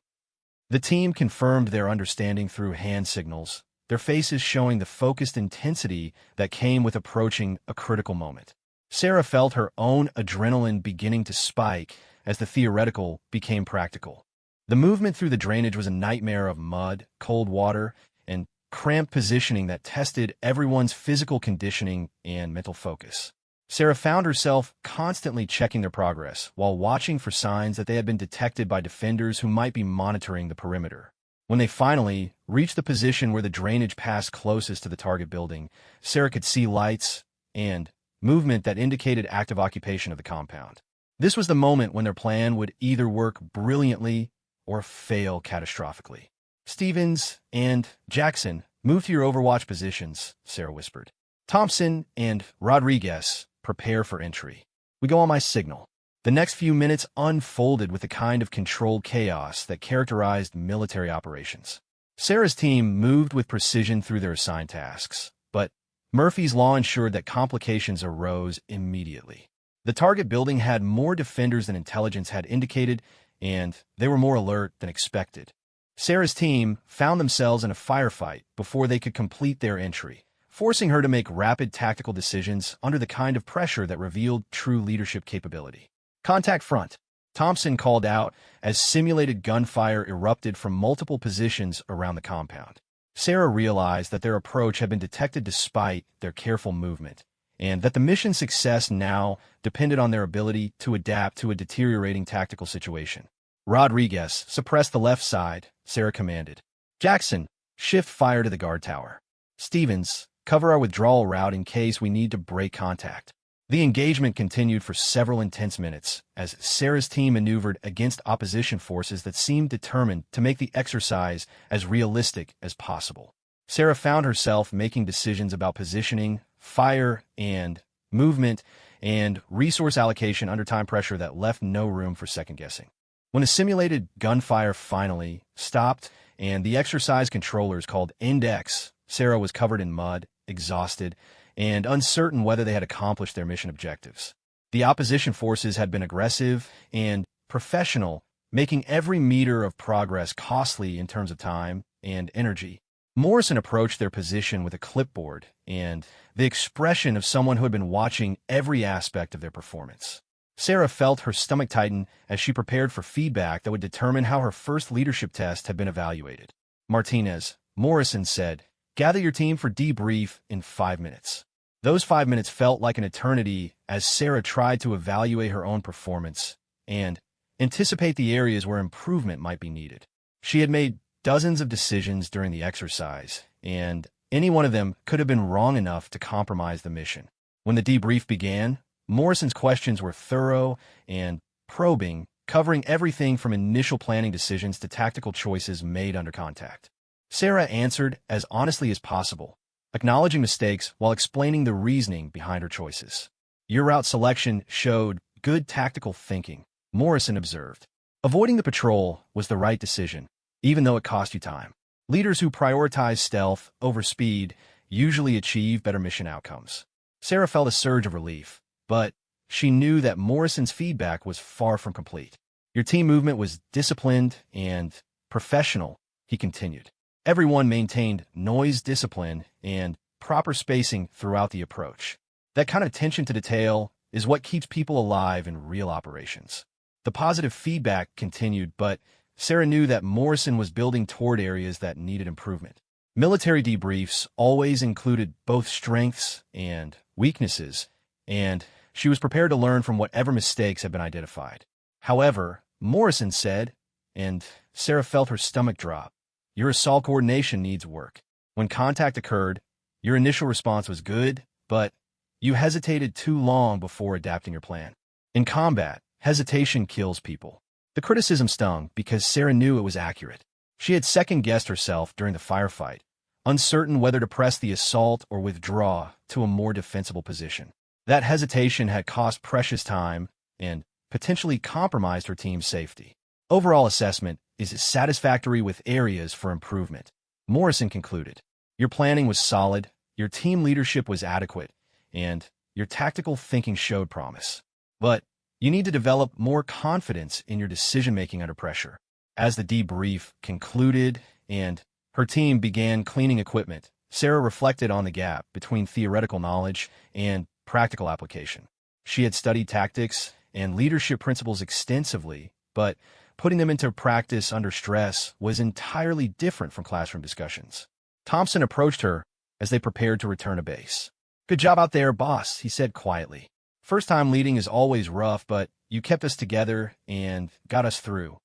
The team confirmed their understanding through hand signals, their faces showing the focused intensity that came with approaching a critical moment. Sarah felt her own adrenaline beginning to spike as the theoretical became practical. The movement through the drainage was a nightmare of mud, cold water, and cramped positioning that tested everyone's physical conditioning and mental focus. Sarah found herself constantly checking their progress while watching for signs that they had been detected by defenders who might be monitoring the perimeter. When they finally reached the position where the drainage passed closest to the target building, Sarah could see lights and movement that indicated active occupation of the compound. This was the moment when their plan would either work brilliantly or fail catastrophically. Stevens and Jackson, move to your overwatch positions, Sarah whispered. Thompson and Rodriguez, prepare for entry. We go on my signal. The next few minutes unfolded with the kind of controlled chaos that characterized military operations. Sarah's team moved with precision through their assigned tasks, but Murphy's Law ensured that complications arose immediately. The target building had more defenders than intelligence had indicated, and they were more alert than expected. Sarah's team found themselves in a firefight before they could complete their entry, forcing her to make rapid tactical decisions under the kind of pressure that revealed true leadership capability. Contact front, Thompson called out as simulated gunfire erupted from multiple positions around the compound. Sarah realized that their approach had been detected despite their careful movement, and that the mission's success now depended on their ability to adapt to a deteriorating tactical situation. Rodriguez, suppress the left side, Sarah commanded. Jackson, shift fire to the guard tower. Stevens, cover our withdrawal route in case we need to break contact. The engagement continued for several intense minutes as Sarah's team maneuvered against opposition forces that seemed determined to make the exercise as realistic as possible. Sarah found herself making decisions about positioning, fire, and movement, and resource allocation under time pressure that left no room for second-guessing. When the simulated gunfire finally stopped and the exercise controllers called Index, Sarah was covered in mud, exhausted, and uncertain whether they had accomplished their mission objectives. The opposition forces had been aggressive and professional, making every meter of progress costly in terms of time and energy. Morrison approached their position with a clipboard and the expression of someone who had been watching every aspect of their performance. Sarah felt her stomach tighten as she prepared for feedback that would determine how her first leadership test had been evaluated. Martinez, Morrison said, gather your team for debrief in 5 minutes. Those 5 minutes felt like an eternity as Sarah tried to evaluate her own performance and anticipate the areas where improvement might be needed. She had made dozens of decisions during the exercise, and any one of them could have been wrong enough to compromise the mission. When the debrief began, Morrison's questions were thorough and probing, covering everything from initial planning decisions to tactical choices made under contact. Sarah answered as honestly as possible, acknowledging mistakes while explaining the reasoning behind her choices. Your route selection showed good tactical thinking, Morrison observed. Avoiding the patrol was the right decision, even though it cost you time. Leaders who prioritize stealth over speed usually achieve better mission outcomes. Sarah felt a surge of relief, but she knew that Morrison's feedback was far from complete. Your team movement was disciplined and professional, he continued. Everyone maintained noise discipline and proper spacing throughout the approach. That kind of attention to detail is what keeps people alive in real operations. The positive feedback continued, but Sarah knew that Morrison was building toward areas that needed improvement. Military debriefs always included both strengths and weaknesses, and she was prepared to learn from whatever mistakes had been identified. However, Morrison said, and Sarah felt her stomach drop, your assault coordination needs work. When contact occurred, your initial response was good, but you hesitated too long before adapting your plan. In combat, hesitation kills people. The criticism stung because Sarah knew it was accurate. She had second-guessed herself during the firefight, uncertain whether to press the assault or withdraw to a more defensible position. That hesitation had cost precious time and potentially compromised her team's safety. Overall assessment is satisfactory with areas for improvement, Morrison concluded. Your planning was solid, your team leadership was adequate, and your tactical thinking showed promise. But you need to develop more confidence in your decision-making under pressure. As the debrief concluded and her team began cleaning equipment, Sarah reflected on the gap between theoretical knowledge and practical application. She had studied tactics and leadership principles extensively, but putting them into practice under stress was entirely different from classroom discussions. Thompson approached her as they prepared to return to base. Good job out there, boss, he said quietly. First time leading is always rough, but you kept us together and got us through.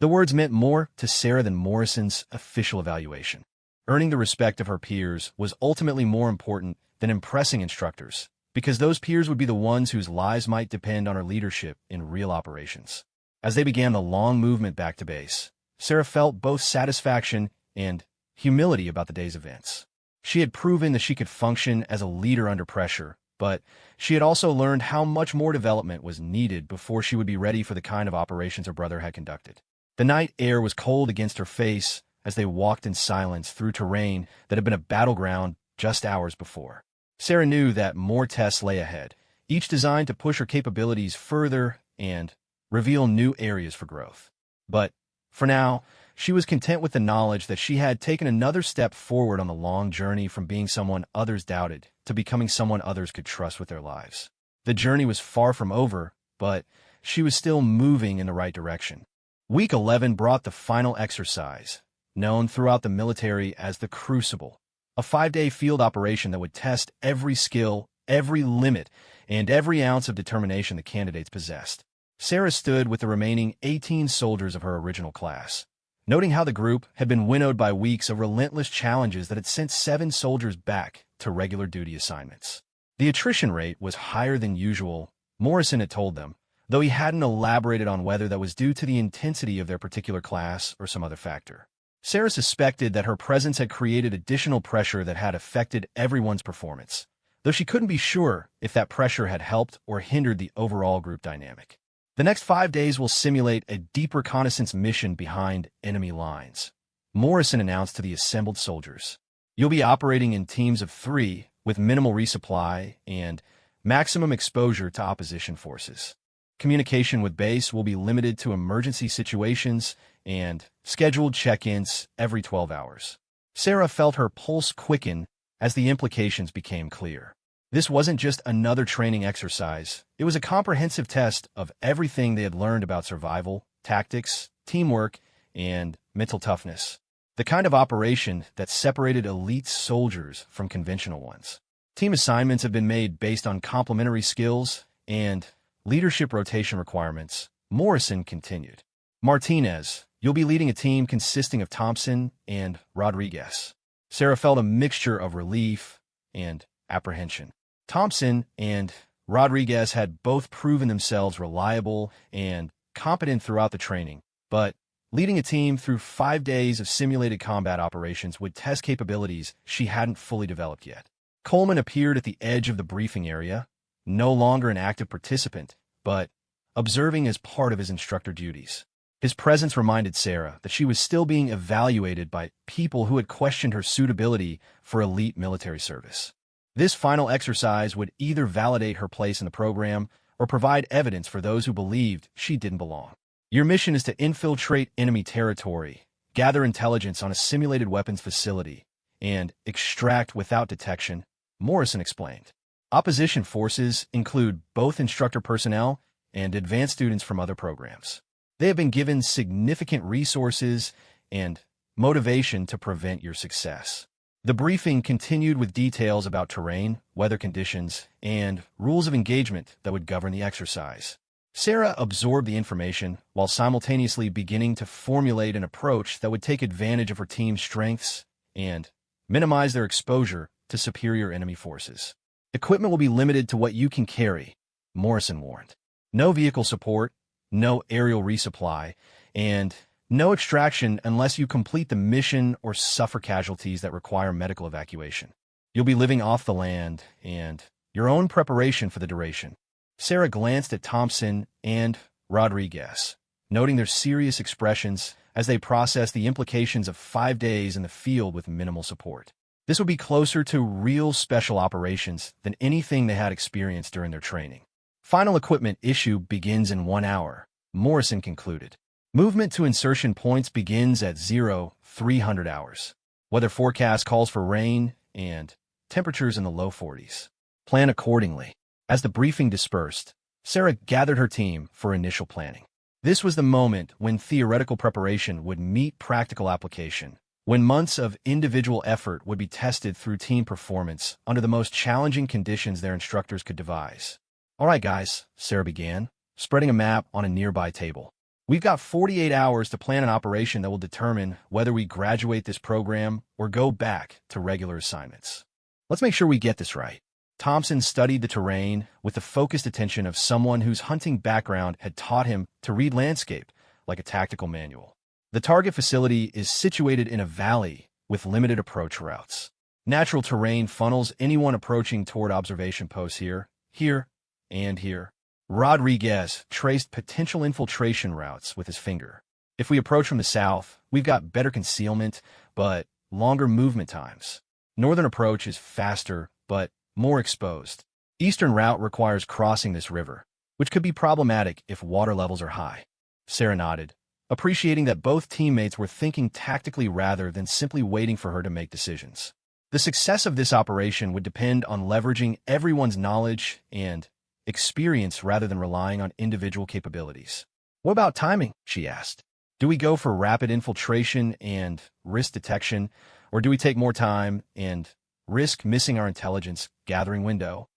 The words meant more to Sarah than Morrison's official evaluation. Earning the respect of her peers was ultimately more important than impressing instructors, because those peers would be the ones whose lives might depend on her leadership in real operations. As they began the long movement back to base, Sarah felt both satisfaction and humility about the day's events. She had proven that she could function as a leader under pressure, but she had also learned how much more development was needed before she would be ready for the kind of operations her brother had conducted. The night air was cold against her face as they walked in silence through terrain that had been a battleground just hours before. Sarah knew that more tests lay ahead, each designed to push her capabilities further and reveal new areas for growth. But, for now, she was content with the knowledge that she had taken another step forward on the long journey from being someone others doubted to becoming someone others could trust with their lives. The journey was far from over, but she was still moving in the right direction. Week 11 brought the final exercise, known throughout the military as the Crucible, a 5-day field operation that would test every skill, every limit, and every ounce of determination the candidates possessed. Sarah stood with the remaining 18 soldiers of her original class, noting how the group had been winnowed by weeks of relentless challenges that had sent 7 soldiers back to regular duty assignments. The attrition rate was higher than usual, Morrison had told them, though he hadn't elaborated on whether that was due to the intensity of their particular class or some other factor. Sarah suspected that her presence had created additional pressure that had affected everyone's performance, though she couldn't be sure if that pressure had helped or hindered the overall group dynamic. The next 5 days will simulate a deep reconnaissance mission behind enemy lines, Morrison announced to the assembled soldiers. You'll be operating in teams of 3 with minimal resupply and maximum exposure to opposition forces. Communication with base will be limited to emergency situations and scheduled check-ins every 12 hours. Sarah felt her pulse quicken as the implications became clear. This wasn't just another training exercise. It was a comprehensive test of everything they had learned about survival, tactics, teamwork, and mental toughness. The kind of operation that separated elite soldiers from conventional ones. Team assignments have been made based on complementary skills and leadership rotation requirements, Morrison continued. Martinez, you'll be leading a team consisting of Thompson and Rodriguez. Sarah felt a mixture of relief and apprehension. Thompson and Rodriguez had both proven themselves reliable and competent throughout the training, but leading a team through 5 days of simulated combat operations would test capabilities she hadn't fully developed yet. Coleman appeared at the edge of the briefing area, no longer an active participant, but observing as part of his instructor duties. His presence reminded Sarah that she was still being evaluated by people who had questioned her suitability for elite military service. This final exercise would either validate her place in the program or provide evidence for those who believed she didn't belong. Your mission is to infiltrate enemy territory, gather intelligence on a simulated weapons facility, and extract without detection, Morrison explained. Opposition forces include both instructor personnel and advanced students from other programs. They have been given significant resources and motivation to prevent your success. The briefing continued with details about terrain, weather conditions, and rules of engagement that would govern the exercise. Sarah absorbed the information while simultaneously beginning to formulate an approach that would take advantage of her team's strengths and minimize their exposure to superior enemy forces. Equipment will be limited to what you can carry, Morrison warned. No vehicle support, no aerial resupply, and no extraction unless you complete the mission or suffer casualties that require medical evacuation. You'll be living off the land and your own preparation for the duration. Sarah glanced at Thompson and Rodriguez, noting their serious expressions as they processed the implications of 5 days in the field with minimal support. This would be closer to real special operations than anything they had experienced during their training. Final equipment issue begins in 1 hour, Morrison concluded. Movement to insertion points begins at 0300 hours. Weather forecast calls for rain and temperatures in the low 40s. Plan accordingly. As the briefing dispersed, Sarah gathered her team for initial planning. This was the moment when theoretical preparation would meet practical application, when months of individual effort would be tested through team performance under the most challenging conditions their instructors could devise. All right, guys, Sarah began, spreading a map on a nearby table. We've got 48 hours to plan an operation that will determine whether we graduate this program or go back to regular assignments. Let's make sure we get this right. Thompson studied the terrain with the focused attention of someone whose hunting background had taught him to read landscape like a tactical manual. The target facility is situated in a valley with limited approach routes. Natural terrain funnels anyone approaching toward observation posts here, and here. Rodriguez traced potential infiltration routes with his finger. If we approach from the south, we've got better concealment, but longer movement times. Northern approach is faster, but more exposed. Eastern route requires crossing this river, which could be problematic if water levels are high. Sarah nodded, appreciating that both teammates were thinking tactically rather than simply waiting for her to make decisions. The success of this operation would depend on leveraging everyone's knowledge and experience rather than relying on individual capabilities. What about timing? She asked. Do we go for rapid infiltration and risk detection, or do we take more time and risk missing our intelligence gathering window?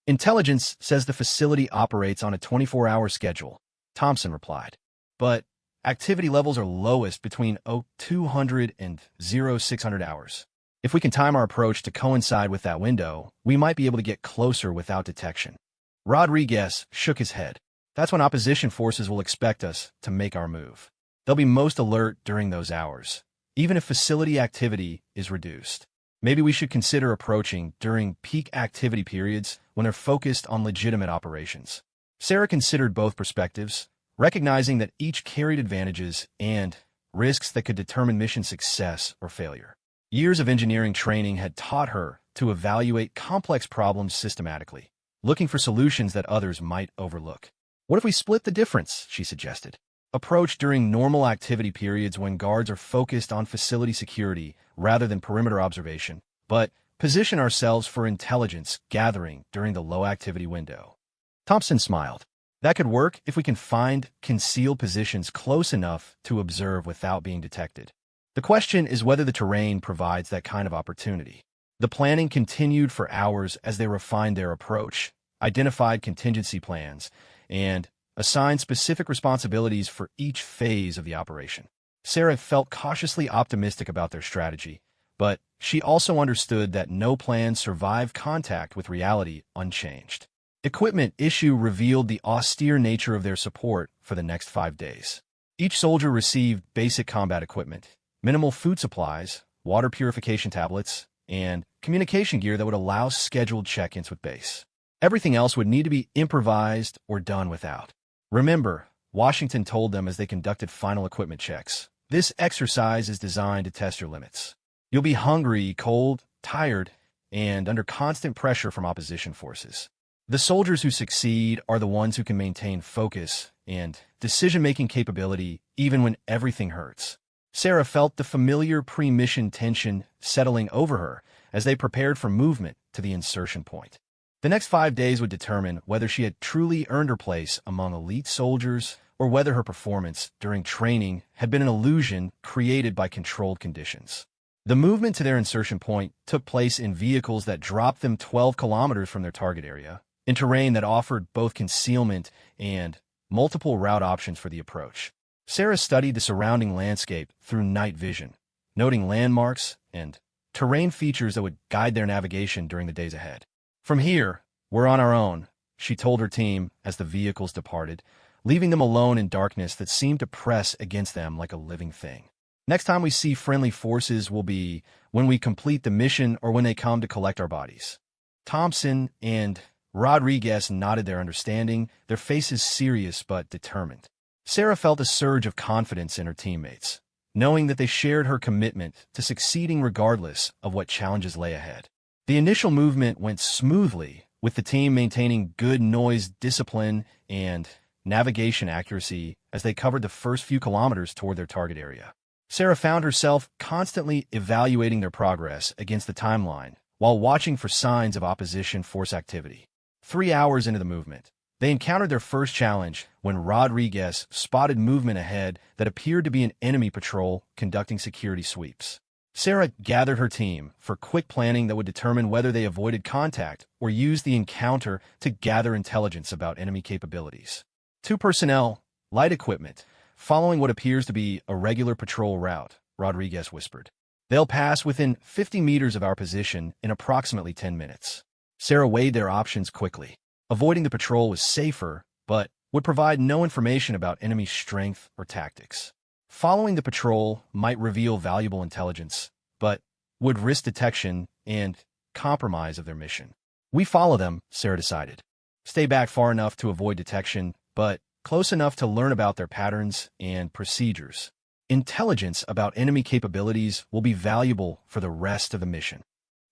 Intelligence says the facility operates on a 24-hour schedule, Thompson replied. But activity levels are lowest between 0200 and 0600 hours. If we can time our approach to coincide with that window, we might be able to get closer without detection. Rodriguez shook his head. That's when opposition forces will expect us to make our move. They'll be most alert during those hours, even if facility activity is reduced. Maybe we should consider approaching during peak activity periods when they're focused on legitimate operations. Sarah considered both perspectives, recognizing that each carried advantages and risks that could determine mission success or failure. Years of engineering training had taught her to evaluate complex problems systematically, looking for solutions that others might overlook. What if we split the difference, she suggested. Approach during normal activity periods when guards are focused on facility security rather than perimeter observation, but position ourselves for intelligence gathering during the low-activity window. Thompson smiled. That could work if we can find concealed positions close enough to observe without being detected. The question is whether the terrain provides that kind of opportunity. The planning continued for hours as they refined their approach, identified contingency plans, and assigned specific responsibilities for each phase of the operation. Sarah felt cautiously optimistic about their strategy, but she also understood that no plan survived contact with reality unchanged. Equipment issue revealed the austere nature of their support for the next 5 days. Each soldier received basic combat equipment, minimal food supplies, water purification tablets, and communication gear that would allow scheduled check-ins with base. Everything else would need to be improvised or done without. Remember, Washington told them as they conducted final equipment checks, this exercise is designed to test your limits. You'll be hungry, cold, tired, and under constant pressure from opposition forces. The soldiers who succeed are the ones who can maintain focus and decision-making capability even when everything hurts. Sarah felt the familiar pre-mission tension settling over her as they prepared for movement to the insertion point. The next 5 days would determine whether she had truly earned her place among elite soldiers or whether her performance during training had been an illusion created by controlled conditions. The movement to their insertion point took place in vehicles that dropped them 12 kilometers from their target area, in terrain that offered both concealment and multiple route options for the approach. Sarah studied the surrounding landscape through night vision, noting landmarks and terrain features that would guide their navigation during the days ahead. From here, we're on our own, she told her team as the vehicles departed, leaving them alone in darkness that seemed to press against them like a living thing. Next time we see friendly forces will be when we complete the mission or when they come to collect our bodies. Thompson and Rodriguez nodded their understanding, their faces serious but determined. Sarah felt a surge of confidence in her teammates, knowing that they shared her commitment to succeeding regardless of what challenges lay ahead. The initial movement went smoothly, with the team maintaining good noise discipline and navigation accuracy as they covered the first few kilometers toward their target area. Sarah found herself constantly evaluating their progress against the timeline while watching for signs of opposition force activity. 3 hours into the movement, they encountered their first challenge when Rodriguez spotted movement ahead that appeared to be an enemy patrol conducting security sweeps. Sarah gathered her team for quick planning that would determine whether they avoided contact or used the encounter to gather intelligence about enemy capabilities. 2 personnel, light equipment, following what appears to be a regular patrol route, Rodriguez whispered. They'll pass within 50 meters of our position in approximately 10 minutes. Sarah weighed their options quickly. Avoiding the patrol was safer, but would provide no information about enemy strength or tactics. Following the patrol might reveal valuable intelligence, but would risk detection and compromise of their mission. We follow them, Sarah decided. Stay back far enough to avoid detection, but close enough to learn about their patterns and procedures. Intelligence about enemy capabilities will be valuable for the rest of the mission.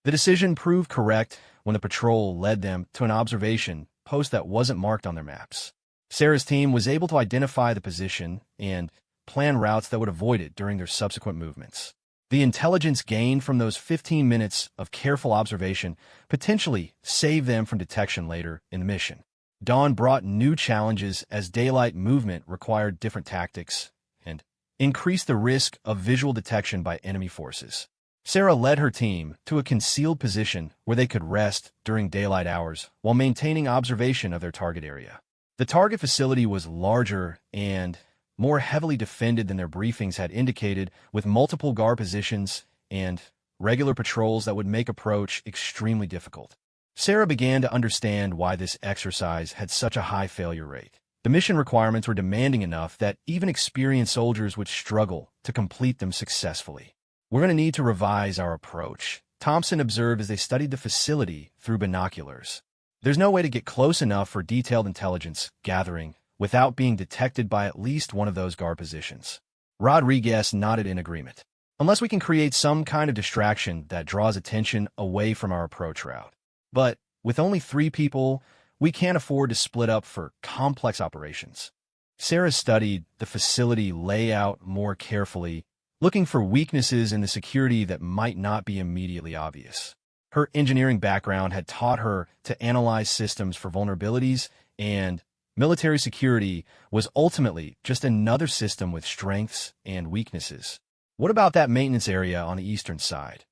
The decision proved correct when the patrol led them to an observation post that wasn't marked on their maps. Sarah's team was able to identify the position and plan routes that would avoid it during their subsequent movements. The intelligence gained from those 15 minutes of careful observation potentially saved them from detection later in the mission. Dawn brought new challenges as daylight movement required different tactics and increased the risk of visual detection by enemy forces. Sarah led her team to a concealed position where they could rest during daylight hours while maintaining observation of their target area. The target facility was larger and more heavily defended than their briefings had indicated, with multiple guard positions and regular patrols that would make approach extremely difficult. Sarah began to understand why this exercise had such a high failure rate. The mission requirements were demanding enough that even experienced soldiers would struggle to complete them successfully. "We're going to need to revise our approach," Thompson observed as they studied the facility through binoculars. "There's no way to get close enough for detailed intelligence gathering without being detected by at least one of those guard positions." Rodriguez nodded in agreement. "Unless we can create some kind of distraction that draws attention away from our approach route. But with only 3 people, we can't afford to split up for complex operations." Sarah studied the facility layout more carefully, looking for weaknesses in the security that might not be immediately obvious. Her engineering background had taught her to analyze systems for vulnerabilities, and military security was ultimately just another system with strengths and weaknesses. "What about that maintenance area on the eastern side?"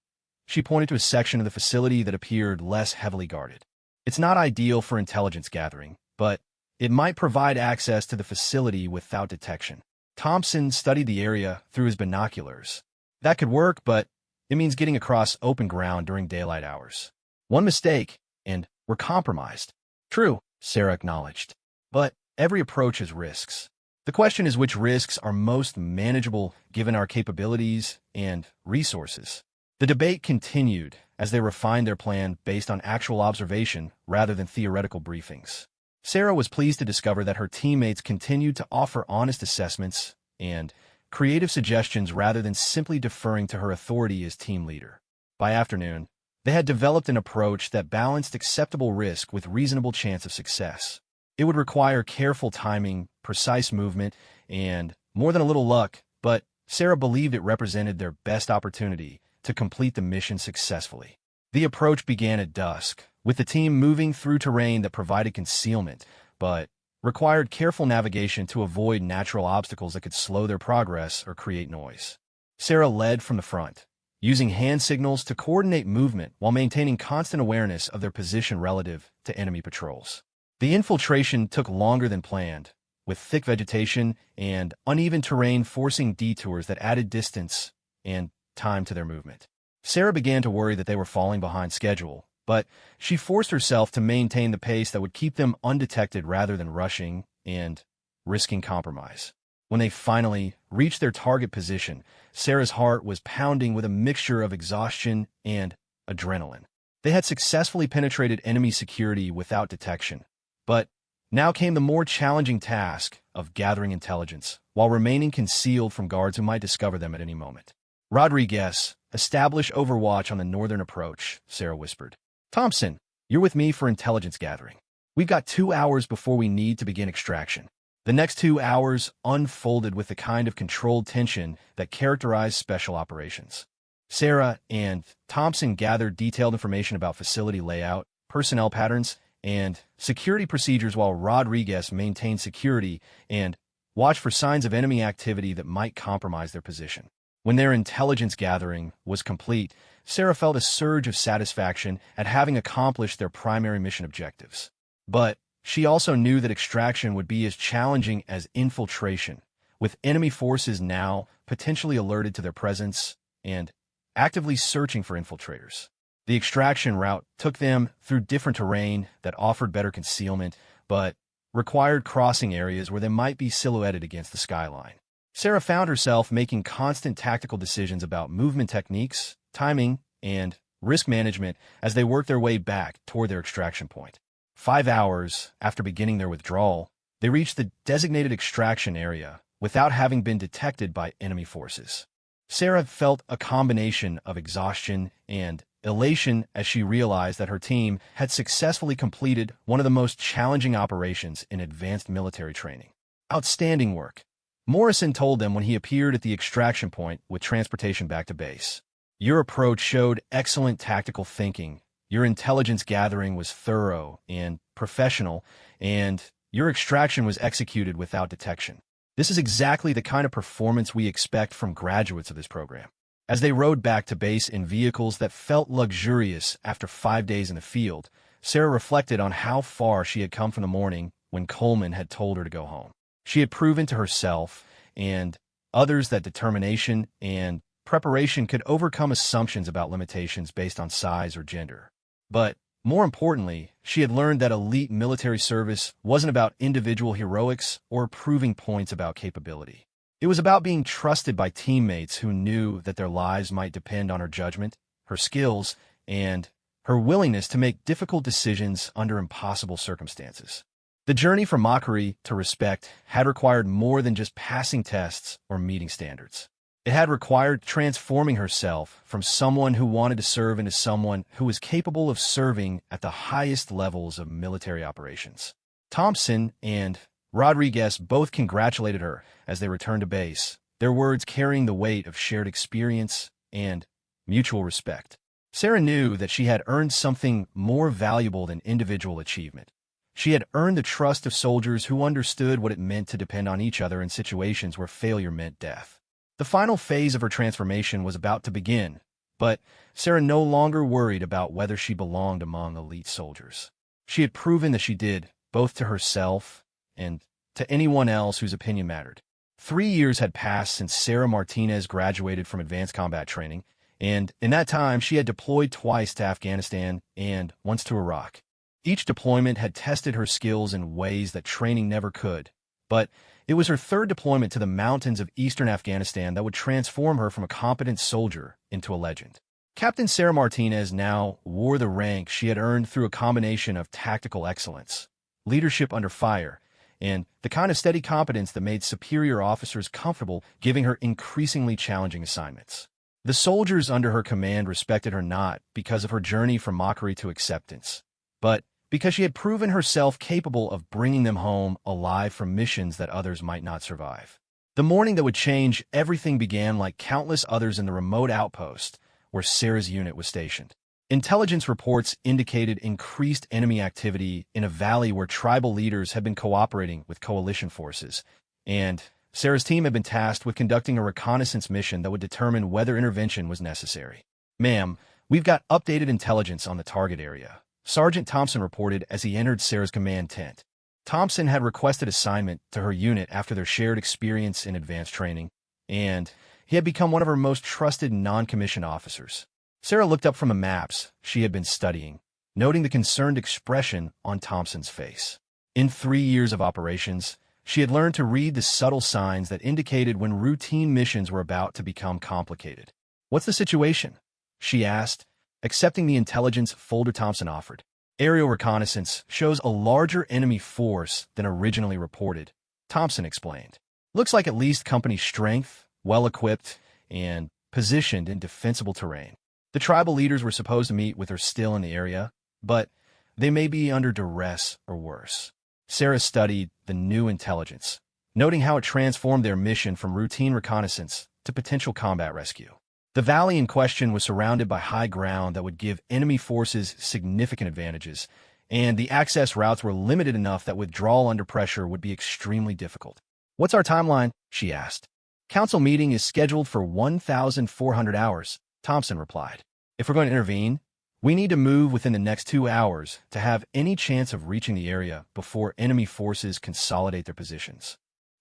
She pointed to a section of the facility that appeared less heavily guarded. "It's not ideal for intelligence gathering, but it might provide access to the facility without detection." Thompson studied the area through his binoculars. "That could work, but it means getting across open ground during daylight hours. One mistake, and we're compromised." "True," Sarah acknowledged. "But every approach has risks. The question is which risks are most manageable given our capabilities and resources." The debate continued as they refined their plan based on actual observation rather than theoretical briefings. Sarah was pleased to discover that her teammates continued to offer honest assessments and creative suggestions rather than simply deferring to her authority as team leader. By afternoon, they had developed an approach that balanced acceptable risk with reasonable chance of success. It would require careful timing, precise movement, and more than a little luck, but Sarah believed it represented their best opportunity to complete the mission successfully. The approach began at dusk, with the team moving through terrain that provided concealment, but required careful navigation to avoid natural obstacles that could slow their progress or create noise. Sarah led from the front, using hand signals to coordinate movement while maintaining constant awareness of their position relative to enemy patrols. The infiltration took longer than planned, with thick vegetation and uneven terrain forcing detours that added distance and time to their movement. Sarah began to worry that they were falling behind schedule, but she forced herself to maintain the pace that would keep them undetected rather than rushing and risking compromise. When they finally reached their target position, Sarah's heart was pounding with a mixture of exhaustion and adrenaline. They had successfully penetrated enemy security without detection, but now came the more challenging task of gathering intelligence while remaining concealed from guards who might discover them at any moment. "Rodriguez, establish overwatch on the northern approach," Sarah whispered. "Thompson, you're with me for intelligence gathering. We've got 2 hours before we need to begin extraction." The next 2 hours unfolded with the kind of controlled tension that characterized special operations. Sarah and Thompson gathered detailed information about facility layout, personnel patterns, and security procedures while Rodriguez maintained security and watched for signs of enemy activity that might compromise their position. When their intelligence gathering was complete, Sarah felt a surge of satisfaction at having accomplished their primary mission objectives. But she also knew that extraction would be as challenging as infiltration, with enemy forces now potentially alerted to their presence and actively searching for infiltrators. The extraction route took them through different terrain that offered better concealment, but required crossing areas where they might be silhouetted against the skyline. Sarah found herself making constant tactical decisions about movement techniques, timing, and risk management as they worked their way back toward their extraction point. 5 hours after beginning their withdrawal, they reached the designated extraction area without having been detected by enemy forces. Sarah felt a combination of exhaustion and elation as she realized that her team had successfully completed one of the most challenging operations in advanced military training. Outstanding work, Morrison told them when he appeared at the extraction point with transportation back to base. Your approach showed excellent tactical thinking, your intelligence gathering was thorough and professional, and your extraction was executed without detection. This is exactly the kind of performance we expect from graduates of this program. As they rode back to base in vehicles that felt luxurious after 5 days in the field, Sarah reflected on how far she had come from the morning when Coleman had told her to go home. She had proven to herself and others that determination and preparation could overcome assumptions about limitations based on size or gender. But more importantly, she had learned that elite military service wasn't about individual heroics or proving points about capability. It was about being trusted by teammates who knew that their lives might depend on her judgment, her skills, and her willingness to make difficult decisions under impossible circumstances. The journey from mockery to respect had required more than just passing tests or meeting standards. It had required transforming herself from someone who wanted to serve into someone who was capable of serving at the highest levels of military operations. Thompson and Rodriguez both congratulated her as they returned to base, their words carrying the weight of shared experience and mutual respect. Sarah knew that she had earned something more valuable than individual achievement. She had earned the trust of soldiers who understood what it meant to depend on each other in situations where failure meant death. The final phase of her transformation was about to begin, but Sarah no longer worried about whether she belonged among elite soldiers. She had proven that she did, both to herself and to anyone else whose opinion mattered. 3 years had passed since Sarah Martinez graduated from advanced combat training, and in that time she had deployed twice to Afghanistan and once to Iraq. Each deployment had tested her skills in ways that training never could, but it was her third deployment to the mountains of eastern Afghanistan that would transform her from a competent soldier into a legend. Captain Sarah Martinez now wore the rank she had earned through a combination of tactical excellence, leadership under fire, and the kind of steady competence that made superior officers comfortable giving her increasingly challenging assignments. The soldiers under her command respected her not because of her journey from mockery to acceptance, but because she had proven herself capable of bringing them home alive from missions that others might not survive. The morning that would change everything began like countless others in the remote outpost where Sarah's unit was stationed. Intelligence reports indicated increased enemy activity in a valley where tribal leaders had been cooperating with coalition forces, and Sarah's team had been tasked with conducting a reconnaissance mission that would determine whether intervention was necessary. "Ma'am, we've got updated intelligence on the target area," Sergeant Thompson reported as he entered Sarah's command tent. Thompson had requested assignment to her unit after their shared experience in advanced training, and he had become one of her most trusted non-commissioned officers. Sarah looked up from the maps she had been studying, noting the concerned expression on Thompson's face. In 3 years of operations, she had learned to read the subtle signs that indicated when routine missions were about to become complicated. "What's the situation?" she asked, accepting the intelligence folder Thompson offered. "Aerial reconnaissance shows a larger enemy force than originally reported," Thompson explained. "Looks like at least company strength, well-equipped, and positioned in defensible terrain. The tribal leaders were supposed to meet with her still in the area, but they may be under duress or worse." Sarah studied the new intelligence, noting how it transformed their mission from routine reconnaissance to potential combat rescue. The valley in question was surrounded by high ground that would give enemy forces significant advantages, and the access routes were limited enough that withdrawal under pressure would be extremely difficult. "What's our timeline?" she asked. "Council meeting is scheduled for 1,400 hours, Thompson replied. "If we're going to intervene, we need to move within the next 2 hours to have any chance of reaching the area before enemy forces consolidate their positions."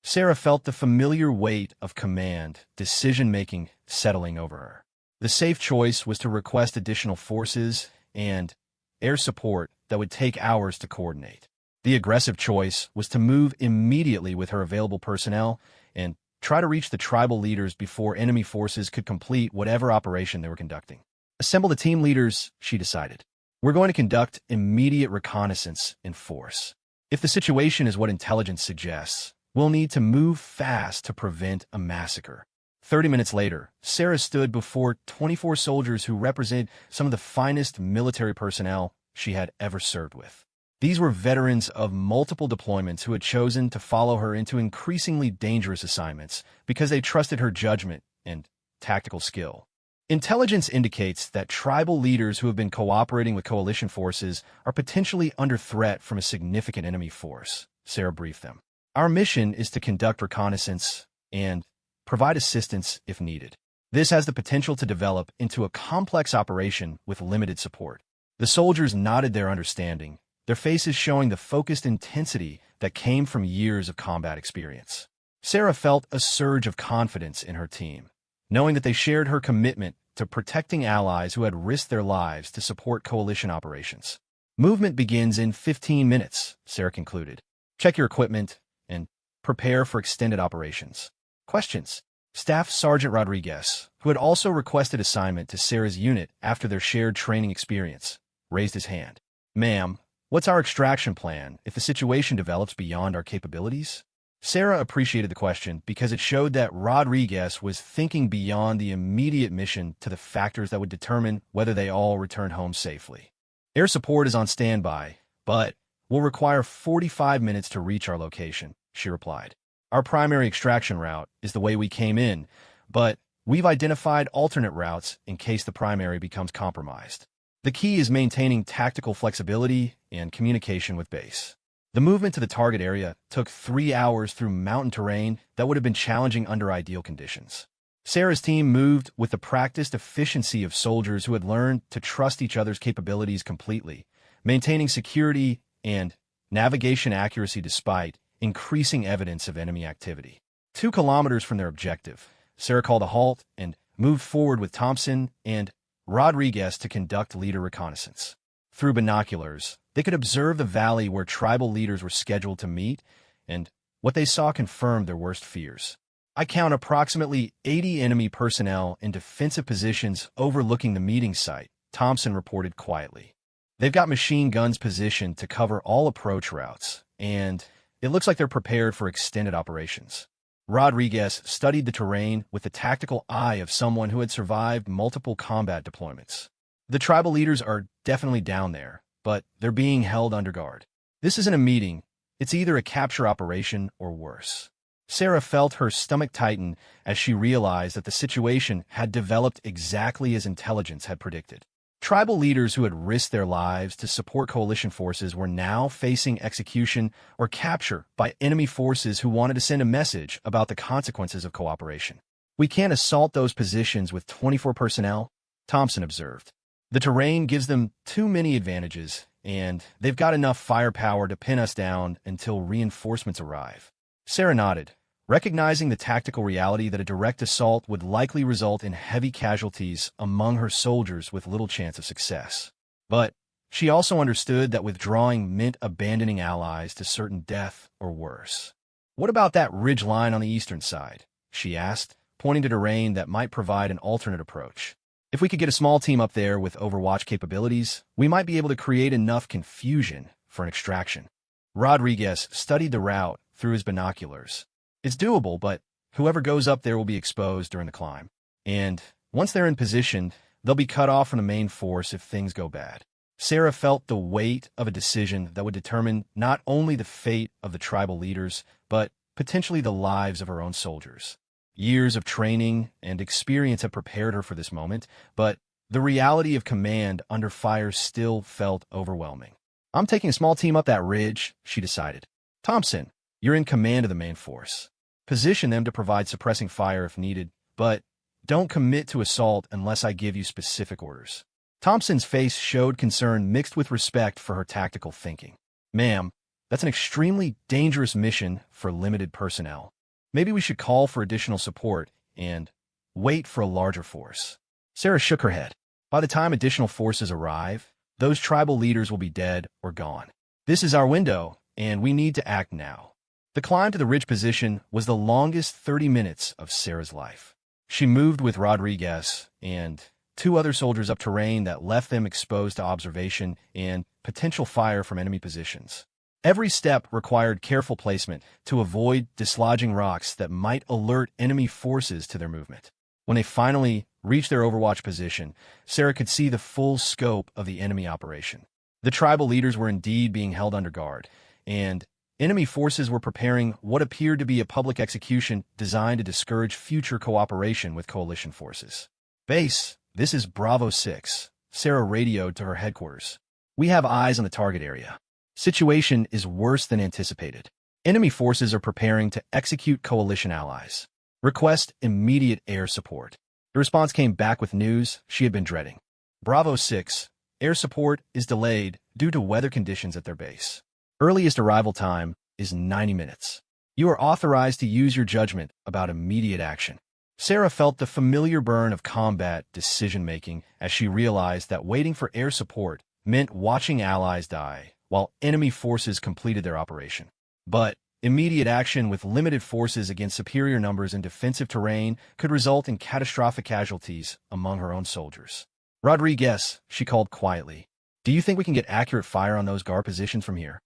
Sarah felt the familiar weight of command, decision-making settling over her. The safe choice was to request additional forces and air support that would take hours to coordinate. The aggressive choice was to move immediately with her available personnel and Try to reach the tribal leaders before enemy forces could complete whatever operation they were conducting. Assemble the team leaders, she decided. We're going to conduct immediate reconnaissance in force. If the situation is what intelligence suggests, we'll need to move fast to prevent a massacre. 30 minutes later, Sarah stood before 24 soldiers who represent some of the finest military personnel she had ever served with. These were veterans of multiple deployments who had chosen to follow her into increasingly dangerous assignments because they trusted her judgment and tactical skill. Intelligence indicates that tribal leaders who have been cooperating with coalition forces are potentially under threat from a significant enemy force, Sarah briefed them. Our mission is to conduct reconnaissance and provide assistance if needed. This has the potential to develop into a complex operation with limited support. The soldiers nodded their understanding, their faces showing the focused intensity that came from years of combat experience. Sarah felt a surge of confidence in her team, knowing that they shared her commitment to protecting allies who had risked their lives to support coalition operations. Movement begins in 15 minutes, Sarah concluded. Check your equipment and prepare for extended operations. Questions. Staff Sergeant Rodriguez, who had also requested assignment to Sarah's unit after their shared training experience, raised his hand. Ma'am, what's our extraction plan if the situation develops beyond our capabilities? Sarah appreciated the question because it showed that Rodriguez was thinking beyond the immediate mission to the factors that would determine whether they all returned home safely. Air support is on standby, but will require 45 minutes to reach our location, she replied. Our primary extraction route is the way we came in, but we've identified alternate routes in case the primary becomes compromised. The key is maintaining tactical flexibility and communication with base. The movement to the target area took 3 hours through mountain terrain that would have been challenging under ideal conditions. Sarah's team moved with the practiced efficiency of soldiers who had learned to trust each other's capabilities completely, maintaining security and navigation accuracy despite increasing evidence of enemy activity. 2 kilometers from their objective, Sarah called a halt and moved forward with Thompson and Rodriguez to conduct leader reconnaissance. Through binoculars, they could observe the valley where tribal leaders were scheduled to meet, and what they saw confirmed their worst fears. I count approximately 80 enemy personnel in defensive positions overlooking the meeting site, Thompson reported quietly. They've got machine guns positioned to cover all approach routes, and it looks like they're prepared for extended operations. Rodriguez studied the terrain with the tactical eye of someone who had survived multiple combat deployments. The tribal leaders are definitely down there, but they're being held under guard. This isn't a meeting. It's either a capture operation or worse. Sarah felt her stomach tighten as she realized that the situation had developed exactly as intelligence had predicted. Tribal leaders who had risked their lives to support coalition forces were now facing execution or capture by enemy forces who wanted to send a message about the consequences of cooperation. We can't assault those positions with 24 personnel, Thompson observed. The terrain gives them too many advantages, and they've got enough firepower to pin us down until reinforcements arrive. Sarah nodded, recognizing the tactical reality that a direct assault would likely result in heavy casualties among her soldiers with little chance of success. But she also understood that withdrawing meant abandoning allies to certain death or worse. What about that ridge line on the eastern side? She asked, pointing to terrain that might provide an alternate approach. If we could get a small team up there with overwatch capabilities, we might be able to create enough confusion for an extraction. Rodriguez studied the route through his binoculars. It's doable, but whoever goes up there will be exposed during the climb. And once they're in position, they'll be cut off from the main force if things go bad. Sarah felt the weight of a decision that would determine not only the fate of the tribal leaders, but potentially the lives of her own soldiers. Years of training and experience had prepared her for this moment, but the reality of command under fire still felt overwhelming. I'm taking a small team up that ridge, she decided. Thompson, you're in command of the main force. Position them to provide suppressing fire if needed, but don't commit to assault unless I give you specific orders. Thompson's face showed concern mixed with respect for her tactical thinking. Ma'am, that's an extremely dangerous mission for limited personnel. Maybe we should call for additional support and wait for a larger force. Sarah shook her head. By the time additional forces arrive, those tribal leaders will be dead or gone. This is our window, and we need to act now. The climb to the ridge position was the longest 30 minutes of Sarah's life. She moved with Rodriguez and two other soldiers up terrain that left them exposed to observation and potential fire from enemy positions. Every step required careful placement to avoid dislodging rocks that might alert enemy forces to their movement. When they finally reached their overwatch position, Sarah could see the full scope of the enemy operation. The tribal leaders were indeed being held under guard, and enemy forces were preparing what appeared to be a public execution designed to discourage future cooperation with coalition forces. "Base, this is Bravo 6, Sarah radioed to her headquarters. "We have eyes on the target area. Situation is worse than anticipated. Enemy forces are preparing to execute coalition allies. Request immediate air support." The response came back with news she had been dreading. "Bravo 6, air support is delayed due to weather conditions at their base. Earliest arrival time is 90 minutes. You are authorized to use your judgment about immediate action." Sarah felt the familiar burn of combat decision-making as she realized that waiting for air support meant watching allies die while enemy forces completed their operation. But immediate action with limited forces against superior numbers in defensive terrain could result in catastrophic casualties among her own soldiers. "Rodriguez," she called quietly, "do you think we can get accurate fire on those guard positions from here?"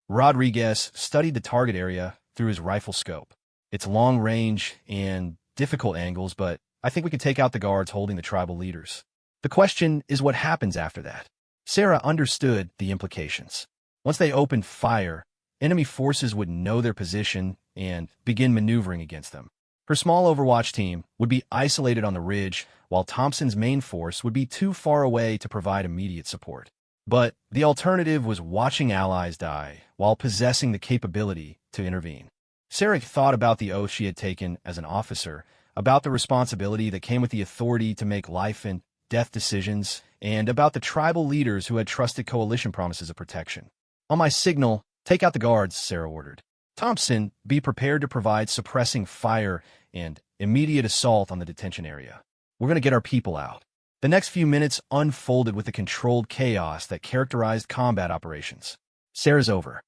Rodriguez studied the target area through his rifle scope. "It's long range and difficult angles, but I think we can take out the guards holding the tribal leaders. The question is what happens after that." Sarah understood the implications. Once they opened fire, enemy forces would know their position and begin maneuvering against them. Her small Overwatch team would be isolated on the ridge, while Thompson's main force would be too far away to provide immediate support. But the alternative was watching allies die while possessing the capability to intervene. Sarah thought about the oath she had taken as an officer, about the responsibility that came with the authority to make life and death decisions, and about the tribal leaders who had trusted coalition promises of protection. "On my signal, take out the guards," Sarah ordered. "Thompson, be prepared to provide suppressing fire and immediate assault on the detention area. We're going to get our people out." The next few minutes unfolded with the controlled chaos that characterized combat operations. "Sarah's over.